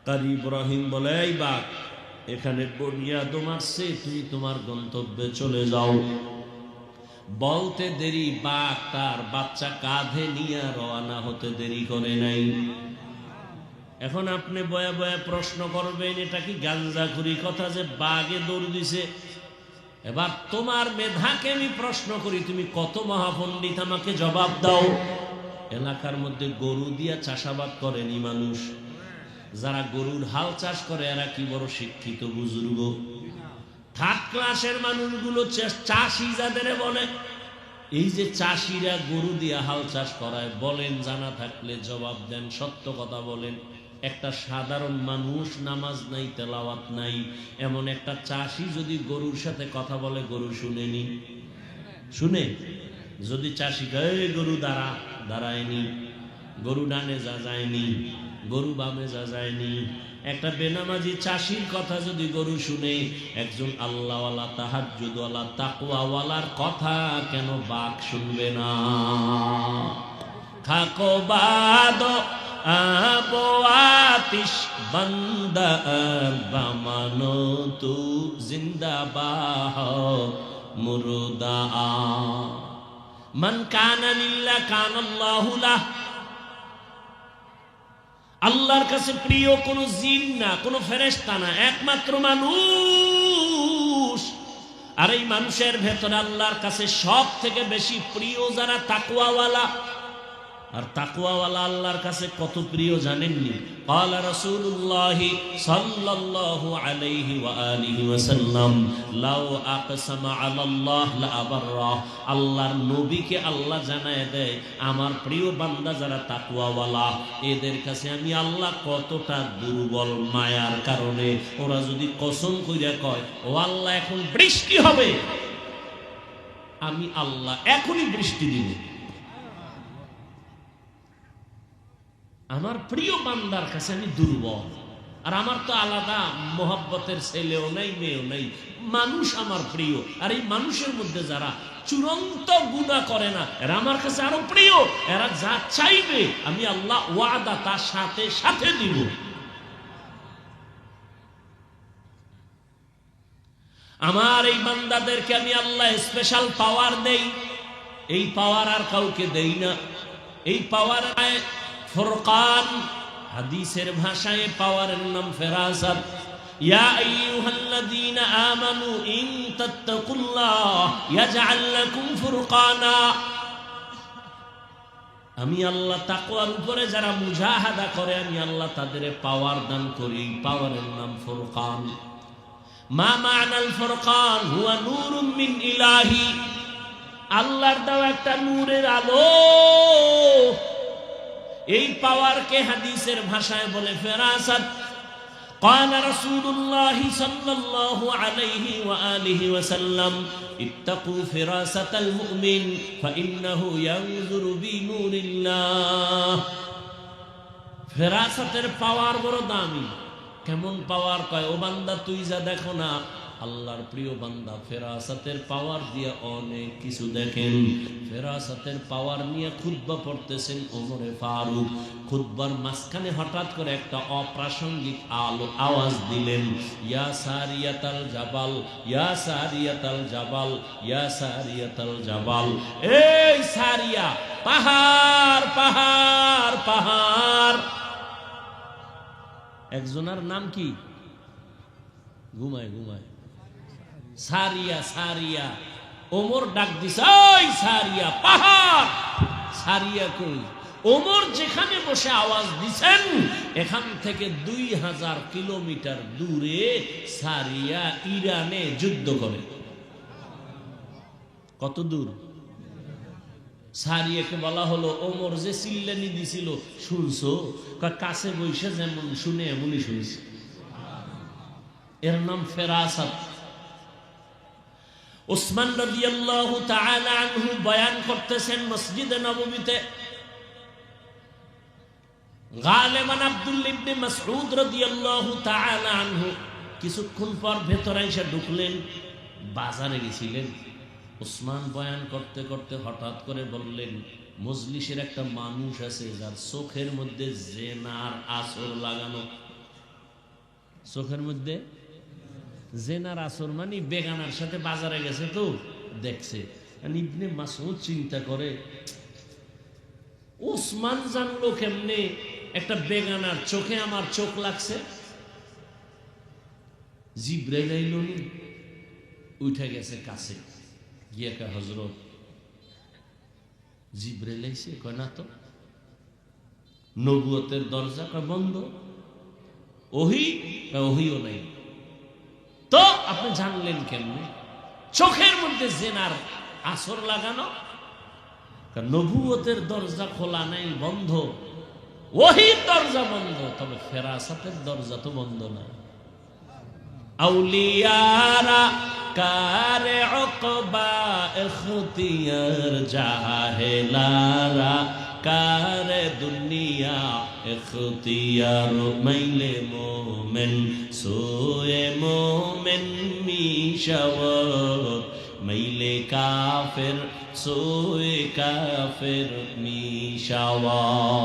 কারি ইব্রাহিম বলে, এই বাঘ, এখানে বনিয়াদম আসছে, তুমি তোমার গন্তব্যে চলে যাও। বলতে দেরি, বাঘ তার বাচ্চা কাঁধে নিয়ে রওনা হতে দেরি করে নাই। এখন আপনি বয়া বয়া প্রশ্ন করবেন, এটা কি গাঞ্জাখুরি কথা যে বাঘে দৌড় দিছে? এবার তোমার মেধাকে আমি প্রশ্ন করি, তুমি কত মহাপণ্ডিত, আমাকে জবাব দাও। এলাকার মধ্যে গরু দিয়া চাষাবাদ করেনি মানুষ, যারা গরুর হাল চাষ করে এরা কি বড় শিক্ষিত বুজুর্গ। থার্ড ক্লাসের মানুষগুলো চাষি যাদের বলে, এই যে চাষিরা গরু দিয়া হাল চাষ করায়, বলেন জানা থাকলে জবাব দেন, সত্য কথা বলেন। একটা সাধারণ মানুষ, নামাজ নাই, তেলাওয়াত নাই, এমন একটা চাষি যদি গরুর সাথে কথা বলে, গরু শুনেনি? শুনে? যদি চাষি গায়ে গরু দাঁড়া, দাঁড়ায়নি, গরু ডানে যা যায়নি, গরু বামে যা যায়নি। একটা বেনামাজি চাষির কথা যদি গরু শুনে, একজন আল্লাহওয়ালা, তাহাজ্জুদওয়ালা, তাকওয়াওয়ালার কথা কেন বাঘ শুনবে না? খাকো বাদ আবো আতিশ বান্দা বামানো তু জিন্দাবাহ মুরদা মান কানা লিল্লাহ কানাল্লাহু লাহ। আল্লাহর কাছে প্রিয় কোন জিন না, কোন ফেরেশতা না, একমাত্র মানুষ। আর এই মানুষের ভেতরে আল্লাহর কাছে সব থেকে বেশি প্রিয় যারা তাকওয়াওয়ালা। আর তাকওয়াওয়ালা আল্লাহর কাছে কত প্রিয় জানেননি? ক্বালা রাসূলুল্লাহ সাল্লাল্লাহু আলাইহি ওয়া আলিহি ওয়াসাল্লাম লাউ আকসামা আলাল্লাহ লা আবাররা। আল্লাহর নবীকে আল্লাহ জানায় দেয়, আমার প্রিয় বান্দা যারা তাকওয়াওয়ালা, এদের কাছে আমি আল্লাহ কতটা দুর্বল মায়ার কারণে। ওরা যদি কসম কইরা কয়, ও আল্লাহ এখন বৃষ্টি হবে, আমি আল্লাহ এখনই বৃষ্টি দিব। আমার প্রিয় বান্দার কাছে আমি দুর্বল। আর আমার তো আলাদা মোহাব্বতের ছেলেও নাই, মেয়েও নাই, মানুষ আমার প্রিয়। আর এই মানুষের মধ্যে যারা চূড়ান্ত গুনাহ করে না, এরা আমার কাছে আরো প্রিয়। এরা যা চাইবে আমি আল্লাহ ওয়াদা তার সাথে সাথে দিব। আমার এই বান্দাদেরকে আমি আল্লাহ স্পেশাল পাওয়ার দেই। এই পাওয়ার আর কাউকে দেই না। এই পাওয়ার ফুরকান, হাদিসের ভাষায় পাওয়ারের নাম ফেরাসাত। ইয়া আইয়ুহাল্লাযীনা আমানু ইন তাত্তাকুল্লাহ ইয়াজআল লাকুম ফুরকানা। আমি আল্লাহ তাকওয়ার উপরে যারা মুজাহাদা করে, আমি আল্লাহ তাদের পাওয়ার দান করি। পাওয়ারের নাম ফুরকান। মা মা'নাল ফুরকান হুয়া নূরুম মিন ইলাহি। আল্লাহর দেওয়া একটা নূরের আলো। এই পাওয়ারকে হাদিসের ভাষায় বলে ফেরাসাত। قال رسول الله صلى الله عليه وآله وسلم اتقوا فراسة المؤمن فإنه ينظر بنور الله ফেরাসাতের পাওয়ার বড় দামি। কেমন পাওয়ার? কয়, ও বান্দা তুই যা দেখো না, আল্লাহর প্রিয় বান্দা ফেরাসাতের পাওয়ার দিয়ে অনেক কিছু দেখেন। ফেরাসাতের পাওয়ার নিয়ে খুতবা পড়তেছেন ওমরে ফারুক। খুতবার মাঝখানে হঠাৎ করে একটা অপ্রাসঙ্গিক আওয়াজ দিলেন, ইয়া সারিয়াতাল জাবাল, ইয়া সারিয়াতাল জাবাল, ইয়া সারিয়াতাল জাবাল। এই সারিয়া, পাহাড় পাহাড় পাহাড়। একজনের নাম কি? ঘুমায় ঘুমায়, সারিয়া সারিয়া। ওমর ডাক দিছে, ওই সারিয়া, পাহাড়। সারিয়া কই? ওমর যেখানে বসে আওয়াজ দিছেন এখান থেকে 2000 কিলোমিটার দূরে সারিয়া ইরানে যুদ্ধ করে। কত দূর? সারিয়াকে বলা হলো, ওমর যে চিল্লানি দিছিল শুনছো? কাছে বসে যেমন শুনে এমনই শুনছি। এর নাম ফেরাসাত। উসমান রাদিয়াল্লাহু তাআলা আনহু বয়ান করতেছেন মসজিদে নববীতে। গালেমান আব্দুল্লাহ ইবনে মাসউদ রাদিয়াল্লাহু তাআলা আনহু কিছুক্ষণ পর ভেতরে এসে ঢুকলেন। বাজারে গেছিলেন। উসমান বয়ান করতে করতে হঠাৎ করে বললেন, মজলিসের একটা মানুষ আছে যার চোখের মধ্যে জেনার আসর লাগানো। চোখের মধ্যে জেনার আসর মানে বেগানার সাথে বাজারে গেছে তো দেখছে। ইবনে মাসউদ চিন্তা করে, উসমান জানলো কেমনে একটা বেগানার চোখে আমার চোখ লাগছে? জিব্রাইল আইলো নি, উঠে গেছে কাছে গিয়ে কে, হযরত জিব্রাইল আইছে? কয় না তো। নবুয়তের দরজা কয় বন্ধ। ওহিও নাই। তো আপনি জানলেন কেমনে? চোখের মধ্যে জেনার আসর লাগানো। নবুয়তের দরজা খোলা নাই, বন্ধ। ওহির দরজা বন্ধ, তবে ফেরাসাতের দরজা তো বন্ধ না। আউলিয়ারা কারে উকবা ইখতিয়ার, জাহেলারা কারে দুনিয়া ইখতিয়ার। মাইলে মোমেন সোয়ে মোমেন মিশাওয়ার, মাইলে কাফের সোয়ে কাফের মিশাওয়ার।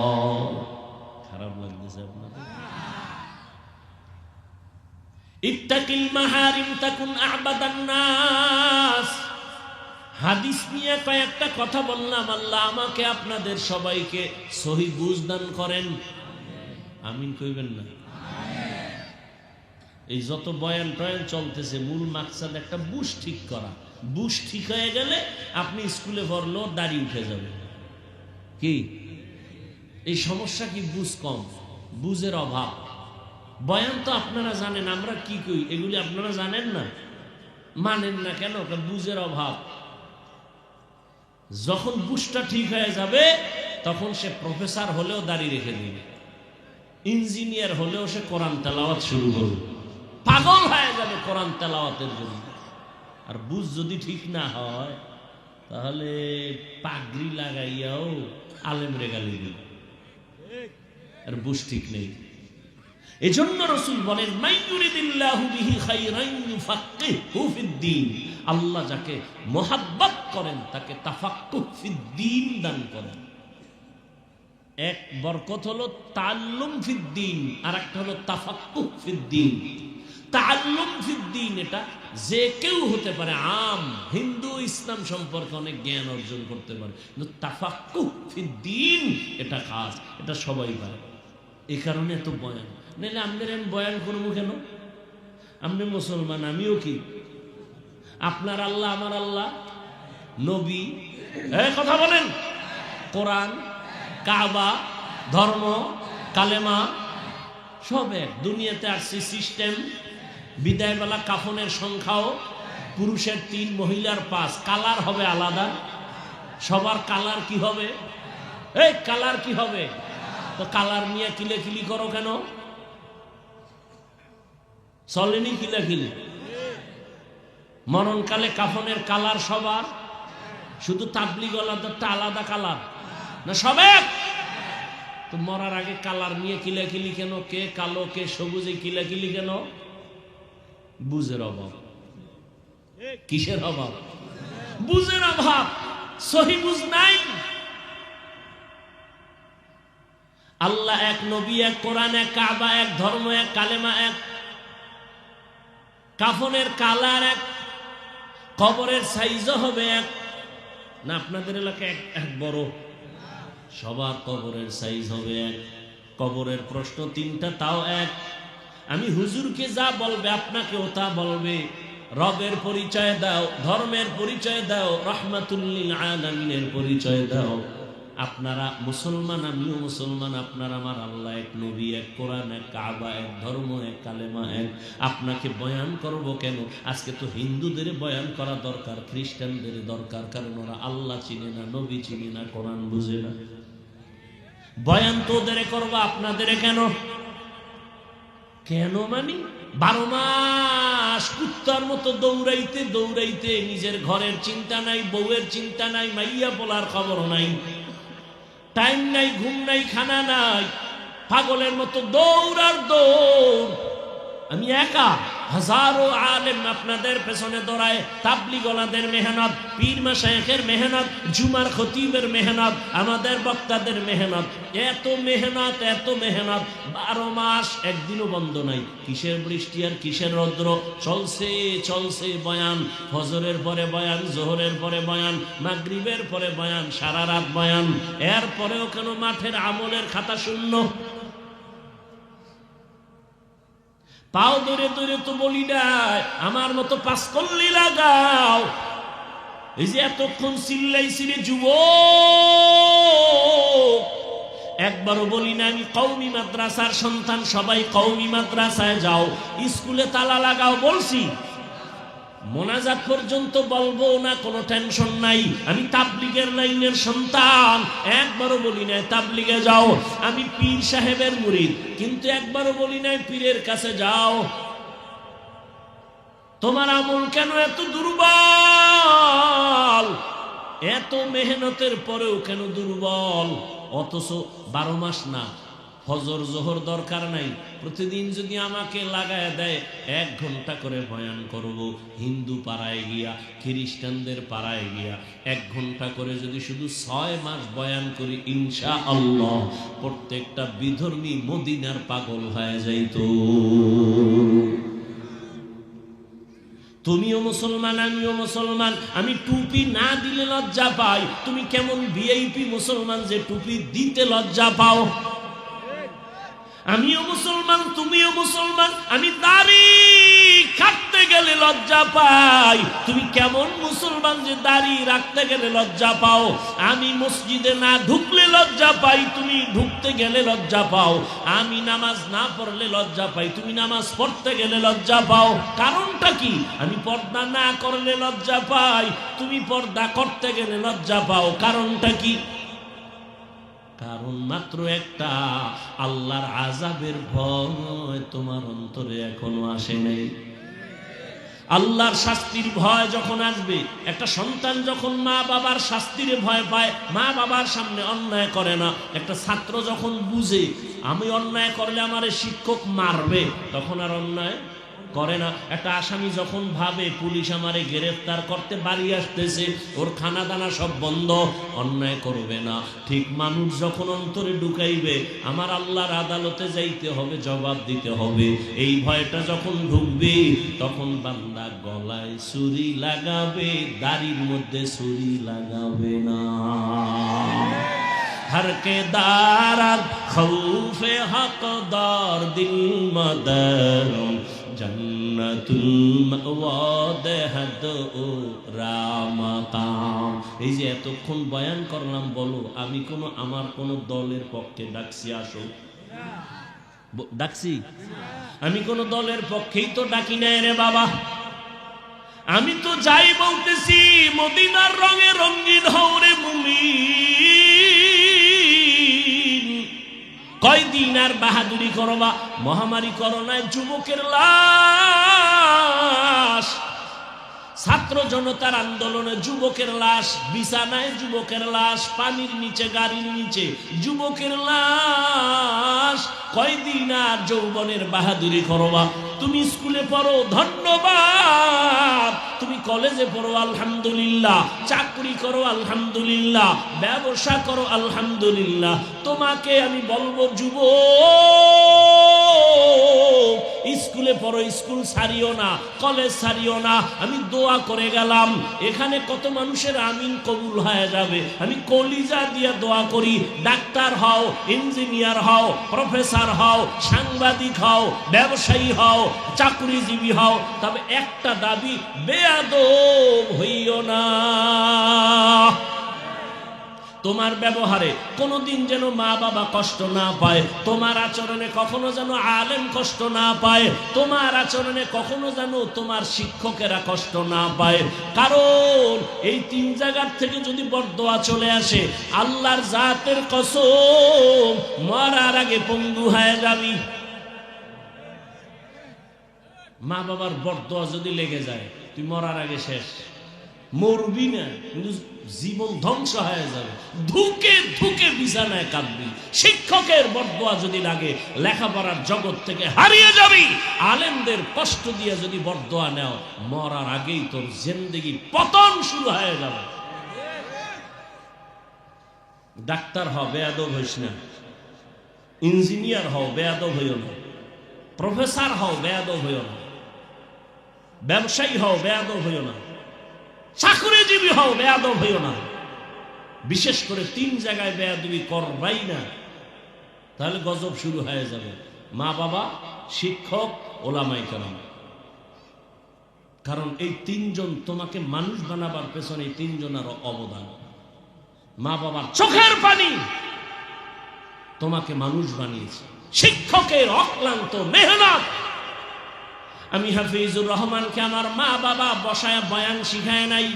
খারাপ লাগতেছে আপনাদের? ইত্তাকিল মাহারিম তাকুন আ'বাদান নাস। হাদিস নিয়ে কয়েকটা কথা বললাম। আল্লাহ আমাকে আপনাদের সবাইকে সহিহ বুঝ দান করেন। আমিন কইবেন না? এই যত বয়ান টয়ান চলতেছে মূল মাকসাদ একটা বুঝ ঠিক করা। বুঝ ঠিক হয়ে গেলে আপনি স্কুলে পড়লেও দাড়ি উঠে যাবে। কি এই সমস্যা? কি বুঝ কম, বুঝের অভাব। বয়ান তো আপনারা জানেন, আমরা কি কই এগুলি আপনারা জানেন না, মানেন না কেন? বুঝের অভাব। যখন বুঝটা ঠিক হয়ে যাবে তখন সে প্রফেসর হলেও দাড়ি রেখে দিবে, ইঞ্জিনিয়ার হলেও সে কোরআন তেলাওয়াত শুরু করবে, পাগল হয়ে যাবে কোরআন তেলাওয়াতের জন্য। আর বুঝ যদি ঠিক না হয় তাহলে পাগড়ি লাগাইয়াও আলেম রেগালি দিবে। আর বুঝ ঠিক নেই। এজন্য রাসূল বলেন, মাইয়ুরিদিল্লাহু বিহি খাইরান ইউফাক্কিহু ফিদ্দীন। আল্লাহ যাকে মোহাব্বত করেন তাকে তাফাক্কুহ ফিদ্দীন দান করেন। এক বরকত হলো তাআল্লুম ফিদ্দীন, আর একটা হলো তাফাক্কুহ ফিদ্দীন। তাআল্লুম ফিদ্দীন এটা যে কেউ হতে পারে, আম হিন্দু ইসলাম সম্পর্কে অনেক জ্ঞান অর্জন করতে পারে, কিন্তু তাফাক্কুহ ফিদ্দীন এটা কাজ, এটা সবাই পারে। এই কারণে এত বয়ান। নাহলে আপনার আমি বয়ান করবো কেন? আপনি মুসলমান, আমিও কি? আপনার আল্লাহ আমার আল্লাহ, নবী, কথা বলেন, কোরআন, কাবা, ধর্ম, কালেমা সব এক। দুনিয়াতে আসছে সিস্টেম। বিদায়বেলা কাফনের সংখ্যাও পুরুষের 3, মহিলার 5। কালার হবে আলাদা। সবার কালার কি হবে? এই কালার কি হবে? তো কালার নিয়ে কিলেকিলি করো কেন? চলেনি কিলাকিলি। মরণকালে কাফনের কালার সবার, শুধু তাবলিগ ওয়ালাদেরটা আলাদা কালার না সব এক? তো মরার আগে কালার নিয়ে কিলাকিলি কেন? কে কালো কে সবুজে কিলাকিলি কেন? বুঝের অভাব। কিসের অভাব? বুঝের অভাব। সহি বুঝ নাই। আল্লাহ এক, নবী এক, কোরআন এক, কাবা এক, ধর্ম এক, কালেমা এক, কাফনের কালার এক, কবরের সাইজও হবে এক। না আপনাদের এলাকায় এক বড়? সবার কবরের সাইজ হবে এক, কবরের প্রশ্ন তিনটা তাও এক। আমি হুজুরকে যা বলবে আপনাকেও তা বলবে। রবের পরিচয় দাও, ধর্মের পরিচয় দাও, রাহমাতুল লিল আলামিনের পরিচয় দাও। আপনারা মুসলমান, আমিও মুসলমান, আপনার আমার আল্লাহ এক, নবী এক, কোরআন এক, কাবা এক, ধর্ম এক, কালেমা এক। আপনাকে বয়ান করব কেন? আজকে তো হিন্দুদের বয়ান করা দরকার, খ্রিস্টানদের দরকার, কারণ ওরা আল্লাহ চিনে না, নবী চিনে না, কোরআন বুঝে না। বয়ান তো ওদের করবো, আপনাদের কেন? কেন মানি 12 মাস কুত্তার মতো দৌড়াইতে দৌড়াইতে নিজের ঘরের চিন্তা নাই, বউয়ের চিন্তা নাই, মাইয়া পোলার খবর নাই, টাইম নাই, ঘুম নাই, খানা নাই, পাগলের মতো দৌড়ার দৌড়। আমি একা, হাজারো আলেম আপনাদের পেছনে দৌড়ায়, তাবলিগ ওয়ালাদের মেহনত, পীর মাশায়েখের মেহনত, জুমার খতিবের মেহনত, আমাদের বক্তাদের মেহনত, এত মেহনত, এত মেহনত। 12 মাস একদিনও বন্ধ নাই। কিসের বৃষ্টি আর কিসের রৌদ্র, চলছে চলছে বয়ান। ফজরের পরে বয়ান, জোহরের পরে বয়ান, মাগরিবের পরে বয়ান, সারা রাত বয়ান। এরপরেও কেন মাঠের আমলের খাতা শূন্য? পাও ধরে ধরে তো বলি না আমার মতো 5 কল্লি লাগাও। এই যে এতক্ষণ চিল্লাইছিলে যুবক, একবারও বলি না আমি কওমি মাদ্রাসার সন্তান, সবাই কওমি মাদ্রাসায় যাও, স্কুলে তালা লাগাও বলছি? মোনাজাত পর্যন্ত বলবো না, কোনো টেনশন নাই। আমি তাবলিগের লাইনের সন্তান, একবারও বলি নাই তাবলিগে যাও। আমি পীর সাহেবের মুরিদ, কিন্তু একবারও বলি নাই পীরের কাছে যাও। তোমার আমল কেন এত দুর্বল? এত মেহনতের পরেও কেন দুর্বল? অথচ 12 মাস না, ফজর জোহর দরকার নাই, প্রতিদিন যদি আমাকে লাগায় দেয় 1 ঘন্টা করে বয়ান করব। হিন্দু পাড়ায় গিয়া, খ্রিস্টানদের পাড়ায় গিয়া 1 ঘন্টা করে যদি শুধু 6 মাস বয়ান করি, ইনশাআল্লাহ প্রত্যেকটা বিধর্মী মদিনার পাগল হয়ে যাইতো। তুমিও মুসলমান, আমিও মুসলমান। আমি টুপি না দিলে লজ্জা পাই। তুমি কেমন ভিআইপি মুসলমান যে টুপি দিতে লজ্জা পাও? আমিও মুসলমান, তুমিও মুসলমান। আমি দাড়ি কাটতে গেলে লজ্জা পাই। তুমি কেমন মুসলমান যে দাড়ি রাখতে গেলে লজ্জা পাও? আমি মসজিদে না ঢুকলে লজ্জা পাই, তুমি ঢুকতে গেলে লজ্জা পাও। আমি নামাজ না পড়লে লজ্জা পাই, তুমি নামাজ পড়তে গেলে লজ্জা পাও। কারণটা কি? আমি পর্দা না করলে লজ্জা পাই, তুমি পর্দা করতে গেলে লজ্জা পাও। কারণটা কি? কারণ মাত্র একটা, আল্লাহর আযাবের ভয় তোমার অন্তরে এখনো আসে নাই। আল্লাহর শাস্তির ভয় যখন আসবে, একটা সন্তান যখন মা বাবার শাস্তির ভয় পায়, মা বাবার সামনে অন্যায় করে না। একটা ছাত্র যখন বুঝে আমি অন্যায় করলে আমারে শিক্ষক মারবে, তখন আর অন্যায় করে না। একটা আসামি যখন ভাবে পুলিশ আমারে গ্রেফতার করতে বাড়ি আসতেছে, ওর খানা দানা সব বন্ধ, অন্যায় করবে না। ঠিক মানুষ যখন অন্তরে ঢুকাইবে আমার আল্লাহর আদালতে যাইতে হবে, জবাব দিতে হবে, এই ভয়টা যখন ঢুকবে, তখন বান্দা গলায় ছুরি লাগাবে, দাড়ির মধ্যে ছুরি লাগাবে না। हर के दारद खौफे हकदार दिल मदर जन्नतुल मअवाद हद ও রামাকাম। এই যে এতক্ষণ বয়ান করলাম, বলো আমি কোনো আমার কোনো দলের পক্ষে ডাকছি? আসো, ডাকছি? আমি কোনো দলের পক্ষেই তো ডাকি নাই রে বাবা। আমি তো যাই বলতেছি মদিনার রঙে রঙিন হও রে মুমিন। কয়দিন কয়দিন আর বাহাদুরি করবা? মহামারী করোনায় যুবকের লাশ, ছাত্র জনতার আন্দোলনে যুবকের লাশ, বিছানায় যুবকের লাশ, পানির নিচে গাড়ির নিচে যুবকের লাশ। কয়দিন আর যৌবনের বাহাদুরি করবা? তুমি স্কুলে পড়ো, ধন্যবাদ। তুমি কলেজে পড়ো, আলহামদুলিল্লাহ। চাকরি করো, আলহামদুলিল্লাহ। ব্যবসা করো, আলহামদুলিল্লাহ। তোমাকে আমি বলবো যুবক, স্কুলে পড়ো, স্কুল ছাড়িও না, কলেজ ছাড়িও না। আমি দোয়া করে গেলাম, এখানে কত মানুষের আমিন কবুল হয়ে যাবে। আমি কলিজা দিয়ে দোয়া করি, ডাক্তার হও, ইঞ্জিনিয়ার হও, প্রফেসর হও, সাংবাদিক হও, ব্যবসায়ী হও, চাকরিজীবী হও, তবে একটা দাবি, বেয়াদব হইও না। তোমার ব্যবহারে কোনোদিন যেন মা বাবা কষ্ট না পায়, তোমার আচরণে কখনো যেন আলেম কষ্ট না পায়, তোমার আচরণে কখনো যেন তোমার শিক্ষকেরা কষ্ট না পায়। কারণ এই তিন জায়গার থেকে যদি বরদোয়া চলে আসে, আল্লাহর জাতের কসম, মরার আগে পঙ্গু হয়ে যাবি। মা বাবার বরদোয়া যদি লেগে যায়, তুই মরার আগে শেষ। মরবি না, কিন্তু জীবন ধ্বংস হয়ে যাবে। ধুকে ধুকে বিছানায় কাঁদবি। শিক্ষকের বরদোয়া যদি লাগে, লেখাপড়ার জগৎ থেকে হারিয়ে যাবি। আলেমদের কষ্ট দিয়ে যদি বরদোয়া নেও, মরার আগেই তোর জিন্দেগি পতন শুরু হয়ে যাবে। ডাক্তার হও, বেয়াদব হইস না। ইঞ্জিনিয়ার হও, বেয়াদব হইও না। প্রফেসর হও, বেয়াদব হইও না। ব্যবসায়ী হও, বেয়াদব হইও না। চাকরিজীবী হও, বেয়াদব হইও না। বিশেষ করে তিন জায়গায় বেয়াদবি করবাই না, তাহলে গজব শুরু হয়ে যাবে। মা বাবা, শিক্ষক, ওলামায়ে কেরাম। কারণ এই তিনজন তোমাকে মানুষ বানাবার পেছনে এই তিনজনের অবদান। মা বাবার চোখের পানি তোমাকে মানুষ বানিয়েছে, শিক্ষকের অক্লান্ত মেহনত। আমি হাফিজুর রহমানকে আমার মা বাবা বসায় বয়ান শিখায় নাই,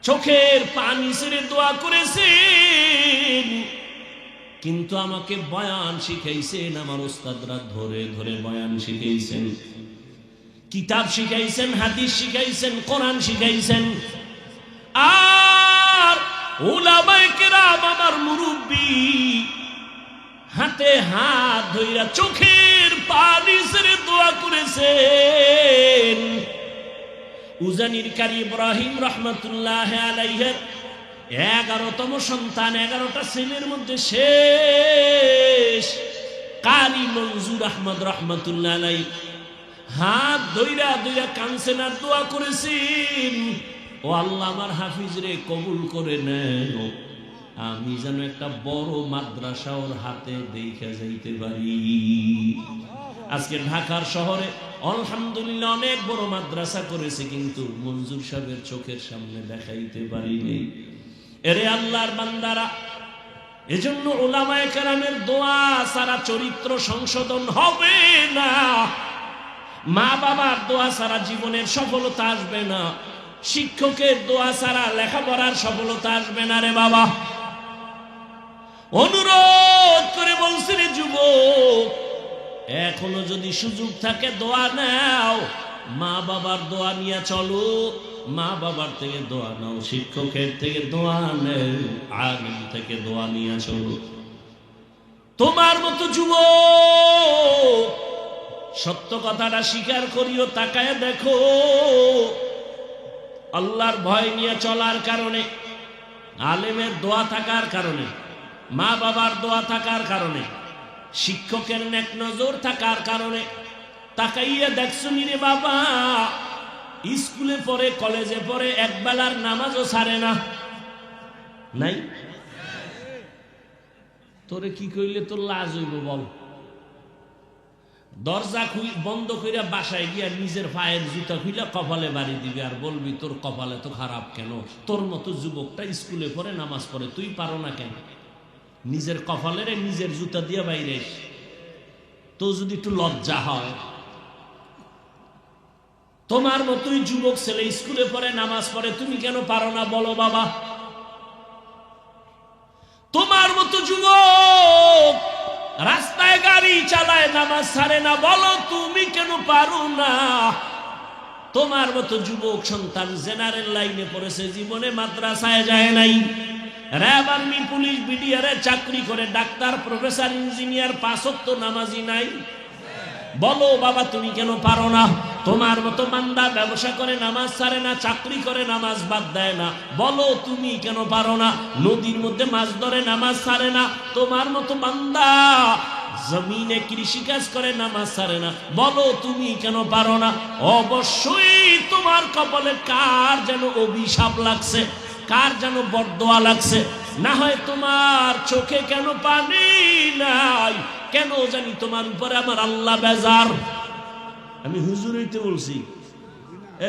চোখের পানি ছেড়ে দোয়া করেছেন, কিন্তু আমাকে বয়ান শিখাইছেন। আমার ওস্তাদরা ধরে ধরে বয়ান শিখাইছেন, কিতাব শিখাইছেন, হাদিস শিখাইছেন, কোরআন শিখাইছেন। আর উলামায়ে কেরাম, আমার মুরব্বী, হাতে হাত ধইরা চোখের পানি ছেড়ে দোয়া করেছেন। উজানির কারি ইব্রাহিম রহমতুল্লাহ আলাইহির 11তম সন্তান, 11টা ছেলের মধ্যে শেষ কারি মনজুর আহমদ রহমতুল্লাহ আলাইহি হাত ধইরা ধইরা কানছেন আর দোয়া করেছেন, ও আল্লাহ, আমার হাফিজ রে কবুল করে নেন, আমি যেন একটা বড় মাদ্রাসা ওর হাতে দেখে যাইতে পারি। আজকে ঢাকার শহরে আলহামদুলিল্লাহ অনেক বড় মাদ্রাসা করেছে, কিন্তু মনজুর সাহেবের চোখের সামনে দেখাইতে পারিনি। এরে আল্লাহর বান্দারা, এজন্য উলামায়ে কেরামের দোয়া ছাড়া চরিত্র সংশোধন হবে না। মা বাবার দোয়া ছাড়া জীবনের সফলতা আসবে না। শিক্ষকের দোয়া ছাড়া লেখাপড়ার সফলতা আসবে না রে বাবা। অনুরোধ করে বলছি রে যুবক, এখনো যদি সুযোগ থাকে দোয়া নাও, মা বাবার দোয়া নিয়ে চলো। মা বাবার থেকে দোয়া নাও, শিক্ষকের থেকে দোয়া নেও, আলেম থেকে দোয়া নিয়ে চলো। তোমার মতো যুবক সত্য কথাটা স্বীকার করিও, তাকায় দেখো, আল্লাহর ভয় নিয়ে চলার কারণে, আলেমের দোয়া থাকার কারণে, মা বাবার দোয়া থাকার কারণে, শিক্ষকের নেক নজর থাকার কারণে, তাকাইয়া দেখছো রে বাবা, স্কুলে পড়ে, কলেজে পড়ে, একবেলার নামাজও ছাড়ে না। নাই? তোরে কি কইলে তোর লাজ হইব বল? দরজা বন্ধ কইরা বাসায় গিয়া নিজের পায়ের জুতা খুইলা কপালে বাড়ি দিবি আর বলবি তোর কপালে তো খারাপ কেন? তোর মতো যুবকটা স্কুলে পড়ে, নামাজ পড়ে, তুই পারো না কেন? নিজের কপালের নিজের জুতা দিয়ে বাইরে তো যদি একটু লজ্জা হয়। তোমার মতোই যুবক ছেলে স্কুলে পড়ে, নামাজ পড়ে, তুমি কেন পারো না বলো বাবা? তোমার মতো যুবক রাস্তায় গাড়ি চালায় নামাজ ছাড়ে না, বলো তুমি কেন পারো না? তোমার মতো যুবক সন্তান জেনারেল লাইনে পড়েছে, জীবনে মাদ্রাসায় যায় নাই, র্যাব আর্মি পুলিশ বিডিআরে চাকরি করে, ডাক্তার প্রফেসর ইঞ্জিনিয়ার, 5 ওয়াক্ত নামাজি নাই। বলো বাবা তুমি কেন পারো না? তোমার মতো বান্দা ব্যবসা করে নামাজ ছাড়ে না, চাকরি করে নামাজ বাদ দেয় না, বলো তুমি কেন পারো না? নদীর মধ্যে মাছ ধরে নামাজ ছাড়ে না, তোমার মতো বান্দা জমিনে কৃষিকাজ করে নামাজ ছাড়ে না, বলো তুমি কেন পারো না? অবশ্যই তোমার কপালে কার যেন অভিশাপ লাগছে, কার যেন বরদোয়া লাগছে, না হয় তোমার চোখে কেন পানি নাই, কেন জানি তোমার উপরে আমার আল্লাহ বেজার। আমি হুজুর হইতে বলছি,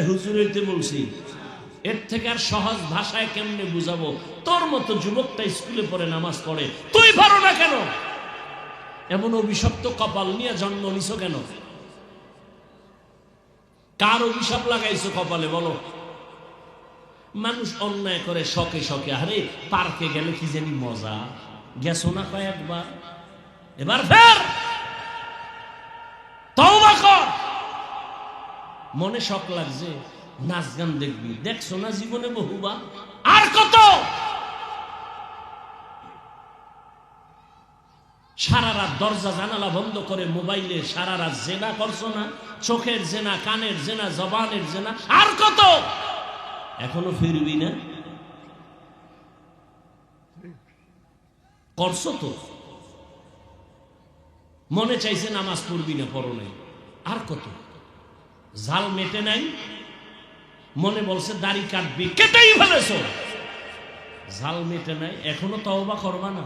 হুজুর হইতে বলছি, এর থেকে আর সহজ ভাষায় কেমনে বুঝাবো? তোর মতো যুবকটা স্কুলে পড়ে নামাজ পড়ে, তুই পারো না কেন? এমন অভিশপ্ত কপাল নিয়ে জন্ম নিছো কেন? কার অভিশাপ লাগাইছো কপালে বলো? মানুষ অন্যায় করে শখে শখে, আরে পার্কে গেলে কি জানি মজা, গেছো না কয়েকবার, এবার ফের তওবা কর। মনে শখ লাগছে, নাচ গান দেখবি, দেখছো না জীবনে বহুবার, আর কত? সারা রাত দরজা জানালা বন্ধ করে মোবাইলে সারা রাত জেনা করছো না? চোখের জেনা, কানের জেনা, জবানের জেনা, আর কত? এখনো ফিরবি না? করছো তো, মনে চাইছে নামাজ পড়বি না, পড়ো নাই, আর কত? জাল মেটে নাই, মনে বলছে দাড়ি কাটবি, কেটেই ফেলেছো, জাল মেটে নাই, এখনো তওবা করবা না?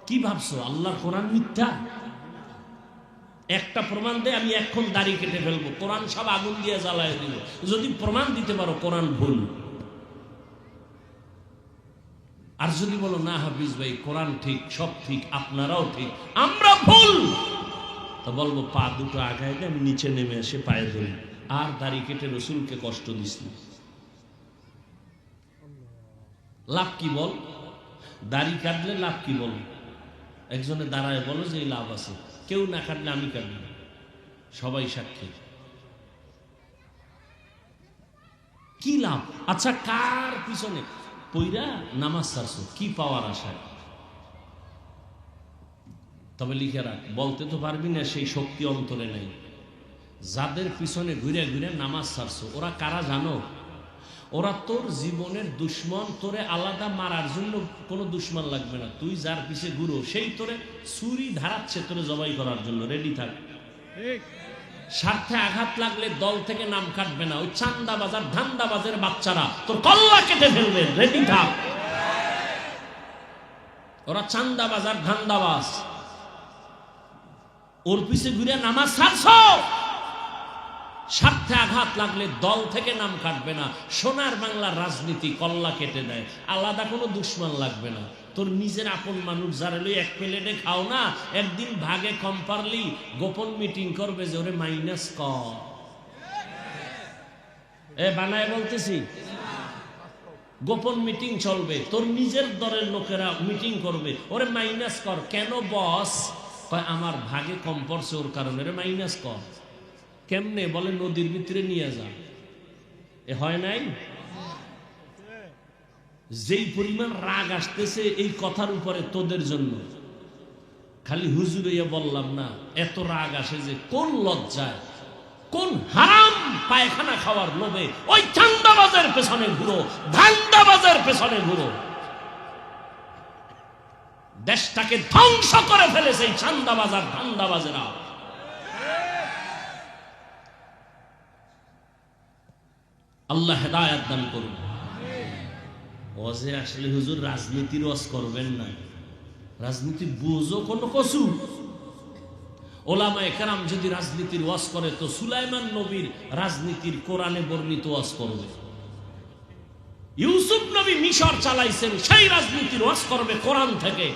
কি ভাবছো আল্লাহর কোরআন মিথ্যা? একটা প্রমাণ দে, আমি এখন দাড়ি কেটে ফেলবো, কোরআন সব আগুন দিয়ে জ্বালায় দিব, যদি প্রমাণ দিতে পারো কোরআন ভুল। আর যদি বলো না হাফিজ ভাই কোরআন ঠিক, সব ঠিক, আপনারাও ঠিক, আমরা ভুল, তো বলবো পা দুটো আগায় দে, আমি নিচে নেমে এসে পায়ে ধরি, আর দাড়ি কেটে রসুলকে কষ্ট দিস না। লাভ কি বল? দাড়ি কাটলে লাভ কি বল? একজনে দাঁড়ায় বলো যে লাভ আছে, কেউ না কাটলে আমি কাটবো না, সবাই সাক্ষী, কি লাভ? আচ্ছা কার পিছনে পইরা নামাজ ছাড়ছো, কি পাওয়ার আশায়? তবে লিখে রাখ, বলতে তো পারবি না, সেই শক্তি অন্তরে নেই। যাদের পিছনে ঘুরে ঘুরে নামাজ ছাড়ছো, ওরা কারা জানো? ওরা তোর জীবনের দুশ্মন, তোরে আলাদা মারার জন্য কোনো দুশ্মন লাগবে না, তুই যার পিছে ঘুরো সেই তোরে ছুরি ধারাচ্ছে তোরে জবাই করার জন্য, রেডি থাক। স্বার্থে আঘাত লাগলে দল থেকে নাম কাটবে না, ওই চান্দাবাজার ধান্দাবাজের বাচ্চারা তোর কল্লা কেটে ফেলবে, রেডি থাক। ওরা চান্দাবাজার ধান্দাবাজ, ওর পিছে ঘুরে নামাজ ছাড়ছো, স্বার্থে আঘাত লাগলে দল থেকে নাম কাটবে না, সোনার বাংলার রাজনীতি কল্লা কেটে দেয়, আলাদা কোনো দুশ্মন লাগবে না। তোর নিজের আপন মানুষ যারা লই এক প্লেটে খাও না, একদিন ভাগে কম পারলি গোপন মিটিং করবে যে ওরে মাইনাস কর, বানায় বলতেছি, গোপন মিটিং চলবে, তোর নিজের দলের লোকেরা মিটিং করবে, ওরে মাইনাস কর। কেন বস? আমার ভাগে কম পড়ছে ওর কারণে, ওরে মাইনাস কর। কেমনে? বলে নদীর ভিতরে নিয়ে যা। এ হয় নাই? যেই পরিমাণ রাগ আসতেছে এই কথার উপরে তোদের জন্য, খালি হুজুর হইয়া বললাম না, এত রাগ আসে যে কোন লজ্জায়, কোন হারাম পায়খানা খাওয়ার লোভে ওই চান্দাবাজের পেছনে ঘুরো, ধান্দাবাজের পেছনে ঘুরো। দেশটাকে ধ্বংস করে ফেলেছে এই চান্দাবাজার ধান্দাবাজেরা। আল্লাহ হেদায়েত দান করুন। ওয়াজে আসলে হুজুর রাজনীতির ওয়াজ করবেন না, রাজনীতি বুঝো কোনো কসু। ওলামায়ে কেরাম যদি রাজনীতির ওয়াজ করে তো সুলাইমান নবীর রাজনীতির কোরআনে বর্ণিত ওয়াজ করবে। ইউসুফ নবী মিশর চালাইছেন, সেই রাজনীতির ওয়াজ করবে কোরআন থেকে।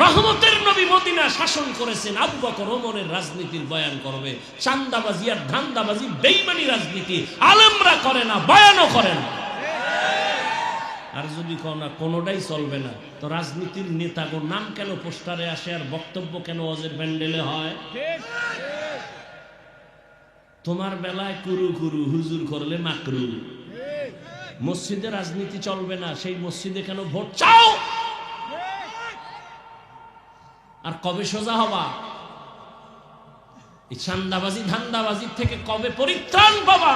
রহমতের নবী মদিনা শাসন করেছেন, আবু বকর ওমরের রাজনীতির বয়ান করবে। চান্দাবাজি আর ধান্দাবাজি বেঈমানি রাজনীতি আলেমরা করে না, বয়ানও করে না। আর যদি কও না, কোনোটাই চলবে না। তো রাজনীতির নেতাগোর নাম কেন পোস্টারে আসে আর বক্তব্য কেন ওয়াজের প্যান্ডেলে হয়? তোমার বেলায় কুরু কুরু, হুজুর করলে মাকরু। মসজিদে রাজনীতি চলবে না, সেই মসজিদে কেন ভোট চাও? আর কবে সোজা হবা? এই চান্দাবাজি ধান্দাবাজির থেকে কবে পরিত্রাণ পাবা?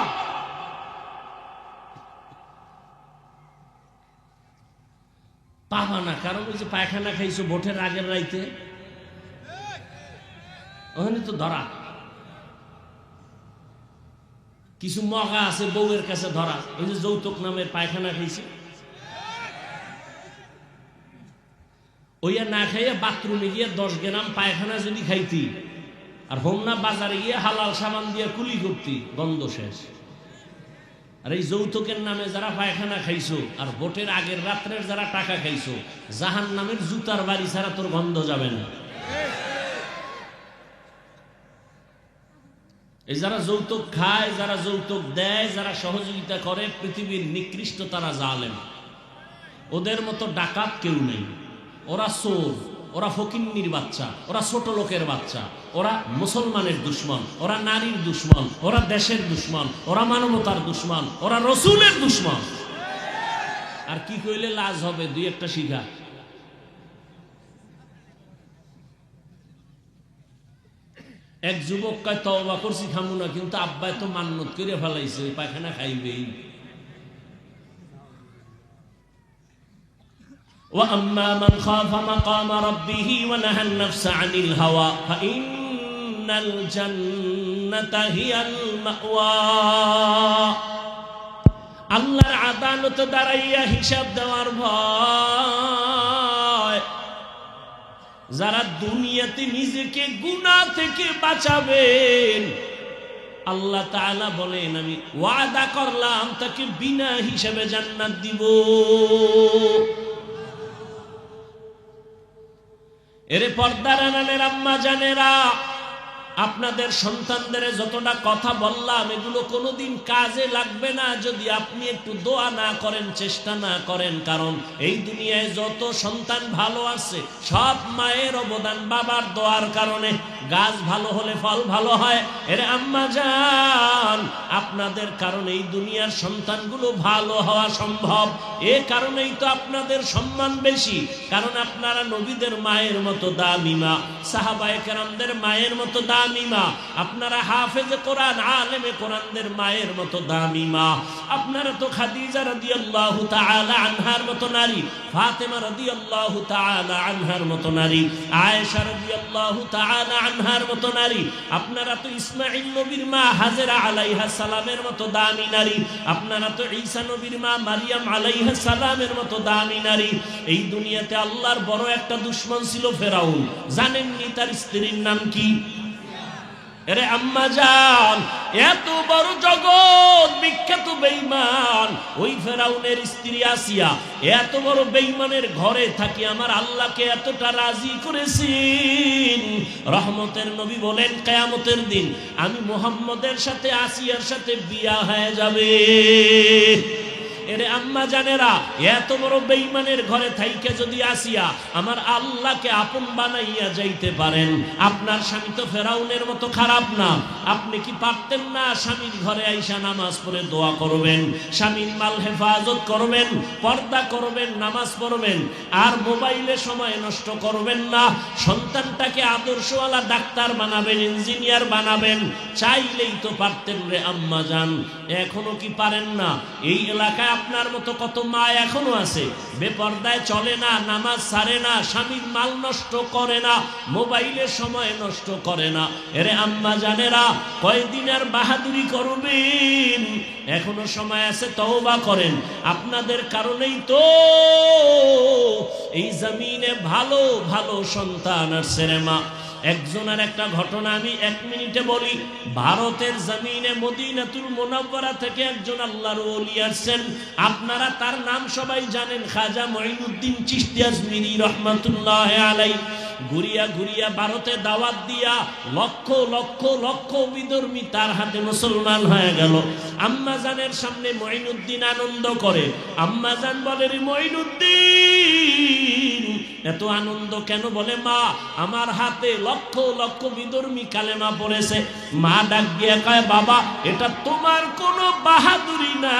পাবা না, কারণ ওই যে পায়খানা খাইছো ভোটের আগের রাইতে, ওখানে তো ধরা। কিছু মগা আছে বউয়ের কাছে ধরা, ওই যে যৌতুক নামের পায়খানা খাইছে, ওইয়া না খাইয়া বাথরুমে গিয়ে 10 গ্রাম পায়খানা যদি খাইতি আর হোমনা বাজারে গিয়ে হালাল সাবান দিয়ে কুলি করতি, গন্ধ শেষ। আর এই যৌতুকের নামে যারা পায়খানা খাইছো আর ভোটের আগের রাত্রের যারা টাকা খাইছো, জাহান নামের জুতার বাড়ি ছাড়া তোর গন্ধ যাবে না। এই যারা যৌতুক খায়, যারা যৌতুক দেয়, যারা সহযোগিতা করে, পৃথিবীর নিকৃষ্ট তারা জালেম। ওদের মতো ডাকাত কেউ নেই। ওরা চোর, ওরা ফকিন্নির বাচ্চা, ওরা ছোট লোকের বাচ্চা, ওরা মুসলমানের দুশ্মন, ওরা নারীর দুশ্মন, ওরা দেশের দুশ্মন, ওরা মানবতার দুশ্মন, ওরা রসুলের দুশ্মন। আর কি কইলে লাজ হবে? দুই একটা শিখা। এক যুবক কয় তওবা করছি খামু না, কিন্তু আব্বাই তো মান্নত করে ফেলাইছে ওই পায়খানা খাইবেই। وأما من خاف مقام ربه ونهى النفس عن الهوى فإن الجنة هي المأوى। আল্লাহর আদালত দাঁড়াইয়া হিসাব দেওয়ার ভয়, যারা দুনিয়াতে নিজেকে গুনাহ থেকে বাঁচাবেন, আল্লাহ তাআলা বলেন আমি ওয়াদা করলাম তাকে বিনা হিসাবে জান্নাত দিব। এরে পর্দার আড়ালের আম্মা জানেরা, আপনাদের সন্তানদের যতটা কথা বললাম এগুলো কোনোদিন কাজে লাগবে না যদি আপনি একটু দোয়া না করেন, চেষ্টা না করেন। কারণ এই দুনিয়ায় যত সন্তান ভালো আছে সব মায়ের অবদান, বাবার দোয়ার কারণে। গাছ ভালো হলে ফল ভালো হয়। এরে আম্মা জান, আপনাদের কারণে এই দুনিয়ার সন্তানগুলো ভালো হওয়া সম্ভব। এ কারণেই তো আপনাদের সম্মান বেশি, কারণ আপনারা নবীদের মায়ের মতো দামি মা, সাহাবায়ে কেরামদের মায়ের মতো দামি মা, আপনারা হাফেজে কোরআন, আলেমে কোরআনদের মায়ের মতো দামি মা। আপনারা তো খাদিজা রাদিয়াল্লাহু তাআলা আনহার মতো নারী, ফাতেমা রাদিয়াল্লাহু তাআলা আনহার মতো নারী, আয়েশা রাদিয়াল্লাহু তাআলা আনহার মতো নারী। আপনারা তো ইসমাঈল নবীর মা হাজেরা আলাইহিস সালামের মতো দামি নারী। আপনারা তো ঈসা নবীর মা মারিয়াম আলাইহিস সালামের মতো দামি নারী। এই দুনিয়াতে আল্লাহর বড় একটা দুশমন ছিল ফেরাউন। জানেননি তার স্ত্রীর নাম কি? এরে আম্মা জান, এত বড় জগৎ বিখ্যাত বেঈমান ওই ফেরাউনের স্ত্রী আসিয়া এত বড় বেঈমানের ঘরে থাকি আমার আল্লাহকে এতটা রাজি করেছেন। রহমতের নবী বলেন কিয়ামতের দিন আমি মুহাম্মদের সাথে আসিয়ার সাথে বিয়া হয়ে যাবে। এরে আম্মা জানেরা, এত বড় বেঈমানের ঘরে থাইকে যদি আসিয়া আমার আল্লাহকে আপন বানাইয়া যাইতে পারেন, আপনার স্বামী তো ফেরাউনের মতো খারাপ না। আপনি কি পারতেন না স্বামীর ঘরে আইসা নামাজ পড়ে দোয়া করবেন, স্বামীর মাল হেফাজত করবেন, পর্দা করবেন, নামাজ পড়বেন, আর মোবাইলে সময় নষ্ট করবেন না, সন্তানটাকে আদর্শওয়ালা ডাক্তার বানাবেন, ইঞ্জিনিয়ার বানাবেন? চাইলেই তো পারতেন রে আম্মা জান। এখনো কি পারেন না? এই এলাকায় আপনার মতো কত মা এখনো আছে বেপর্দায় চলে না, নামাজ ছাড়ে না, স্বামীর মাল নষ্ট করে না, মোবাইলে সময় নষ্ট করে না। এরে আম্মা জানেরা, কয়দিন আর বাহাদুরি করবেন? এখনো সময় আছে, তওবা করেন। আপনাদের কারণেই তো এই জমিনে ভালো ভালো সন্তান আর সিনেমা। একজনের একটা ঘটনা আমি 1 মিনিটে বলি। ভারতের জমিনে মদিনাতুল মুনাওয়ারা থেকে একজন আল্লাহর ওলি আসছেন। আপনারা তার নাম সবাই জানেন, খাজা মুঈনুদ্দিন চিশতি আজমিরি রহমাতুল্লাহি আলাইহি। ঘুরিয়া ঘুরিয়া ভারতে দাওয়াত দিয়া লক্ষ লক্ষ লক্ষ বিধর্মী তার হাতে মুসলমান হয়ে গেল। আম্মাজানের সামনে মঈনুদ্দিন আনন্দ করে। আম্মাজান বলে, রে মঈনুদ্দিন এত আনন্দ কেন? বলে, মা আমার হাতে লক্ষ লক্ষ বিধর্মী কালেমা পড়েছে। মা ডাক দিয়ে কয়, বাবা এটা তোমার কোনো বাহাদুরি না,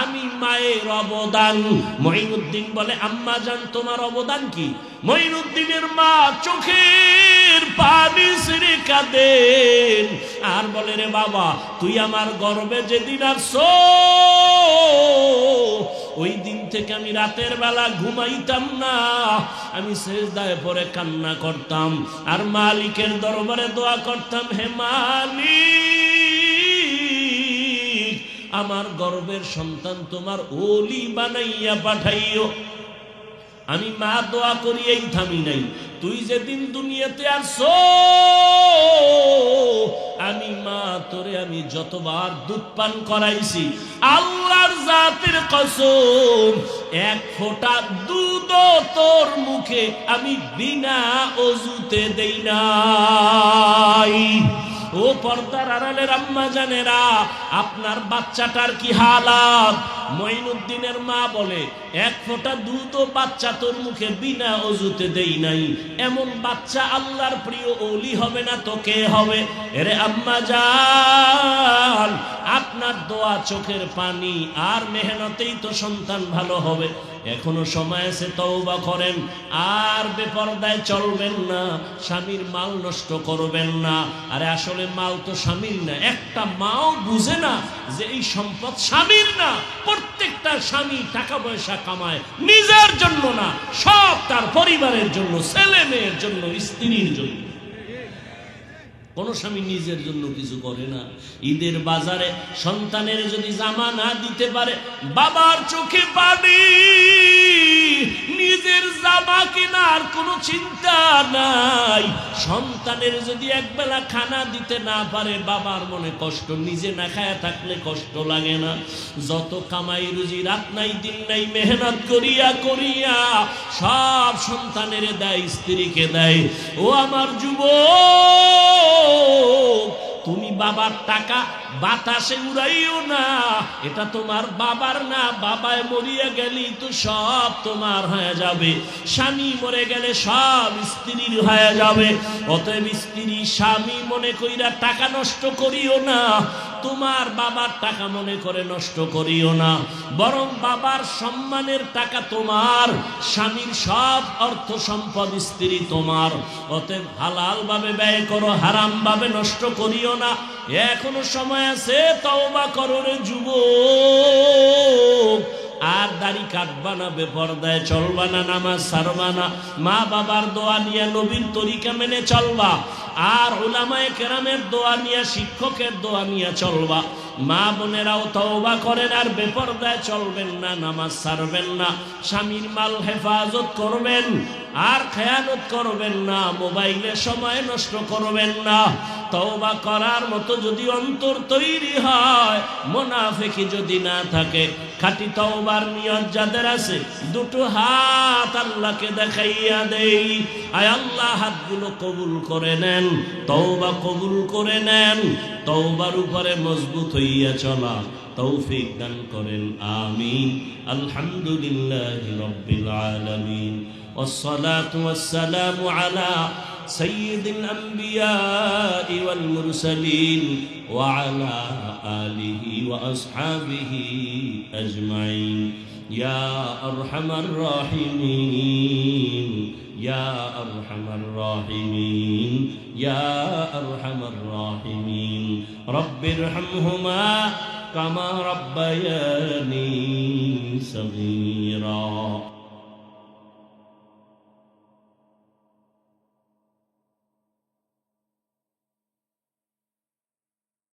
আমি মায়ের অবদান। মঈনুদ্দিন বলে, আম্মাজান তোমার অবদান কি? মঈনুদ্দিনের মা চোখের পানি ছেড়ে কাঁদেন আর বলে, রে বাবা তুই আমার গর্বে যেদিন আসছো ওই দিন থেকে আমি রাতের বেলা ঘুমাইতাম না, আমি সেজদায় পড়ে কান্না করতাম আর মালিকের দরবারে দোয়া করতাম, হে মালিক আমার গর্বের সন্তান তোমার ওলি বানাইয়া পাঠাইও। আমি মা দোয়া করি এই থামি নাই, তুই যেদিন দুনিয়াতে আসছো আমি মা তোরে আমি যতবার দুধ পান করাইছি আল্লাহর জাতের কসম এক ফোঁটা দুধও তোর মুখে আমি বিনা ওযুতে দেই নাই। ও পর্দার আড়ালের আম্মা জানেরা, আপনার বাচ্চাটার কি হালাত? মঈনুদ্দিনের মা বলে, এক ফোঁটা দুধও বাচ্চা তোর মুখে বিনা ওযুতে দেই নাই। এমন বাচ্চা আল্লাহর প্রিয় ওলি হবে না তো কে হবে? এরে আম্মা জান, আপনার দোয়া চোখের পানি আর মেহনতেই তো সন্তান ভালো হবে। এখনো সময় আছে, তওবা করেন আর বেপরদায় চলবেন না, স্বামীর মাল নষ্ট করবেন না। আরে আসলে মাল তো স্বামীর না, একটা মাও বুঝে না যে এই সম্পদ স্বামীর না। প্রত্যেকটা স্বামী টাকা পয়সা কামায় নিজের জন্য না, সব তার পরিবারের জন্য, ছেলে মেয়ের জন্য, স্ত্রীর জন্য। কোন স্বামী নিজের জন্য কিছু করে না। ঈদের বাজারে সন্তানের যদি জামা না দিতে পারে, বাবার চোখে পানি, নিজের জামা কেনার কোনো চিন্তা নাই। সন্তানের যদি একবেলা খানা দিতে না পারে, বাবার মনে কষ্ট, নিজে না খায়া থাকলে কষ্ট লাগে না? যত কামাই রুজি রাত নাই দিন নাই মেহনত করিয়া করিয়া সব সন্তানের দেয়, স্ত্রীকে দেয়। ও আমার যুবক, তুমি বাবার টাকা বাতাসে উড়াইও না, এটা তোমার বাবার না। বাবায় মরিয়া গেলি তো সব তোমার হয়ে যাবে, স্বামী মরে গেলে সব স্ত্রীর হয়ে যাবে। অতএব স্ত্রী স্বামী মনে কইরা টাকা নষ্ট করিও না, তোমার বাবার টাকা মনে করে নষ্ট করিও না, বরং বাবার সম্মানের টাকা তোমার, স্বামীর সব অর্থ সম্পদ স্ত্রী তোমার। অতএব হালাল ভাবে ব্যয় করো, হারাম ভাবে নষ্ট করিও না। এখনো সময় আছে, তওবা করো রে যুবক। আর দাড়ি কাটবা না, বেপরদায় চলবা না, নামাজ ছাড়বা না, মা বাবার দোয়া নিয়ে নবীর তরিকা মেনে চলবা, আর উলামায়ে কেরামের দোয়া নিয়ে, শিক্ষকের দোয়া নিয়ে চলবা। মা বোনেরাও তওবা করেন আর বেপরদায় চলবেন না, নামাজ ছাড়বেন না, স্বামীর মাল হেফাজত করবেন আর খেয়ানত করবেন না, মোবাইলে সময় নষ্ট করবেন না। তওবা করার মতো যদি অন্তর তৈরি হয়, মুনাফিকি যদি না থাকে, খাঁটি তওবার নিয়ত যাদের আছে, দুটো হাত আল্লাহকে দেখাইয়া দেই, আয় আল্লাহ হাতগুলো কবুল করে নেন, তওবা কবুল করে নেন, তওবার উপরে মজবুত হইয়া চলা তৌফিক দান করেন, আমিন। আলহামদুলিল্লাহি রাব্বিল আলামিন, والصلاة والسلام على سيد الأنبياء والمرسلين وعلى آله وأصحابه أجمعين يا أرحم الراحمين يا أرحم الراحمين يا أرحم الراحمين رب ارحمهما كما ربياني صغيرا.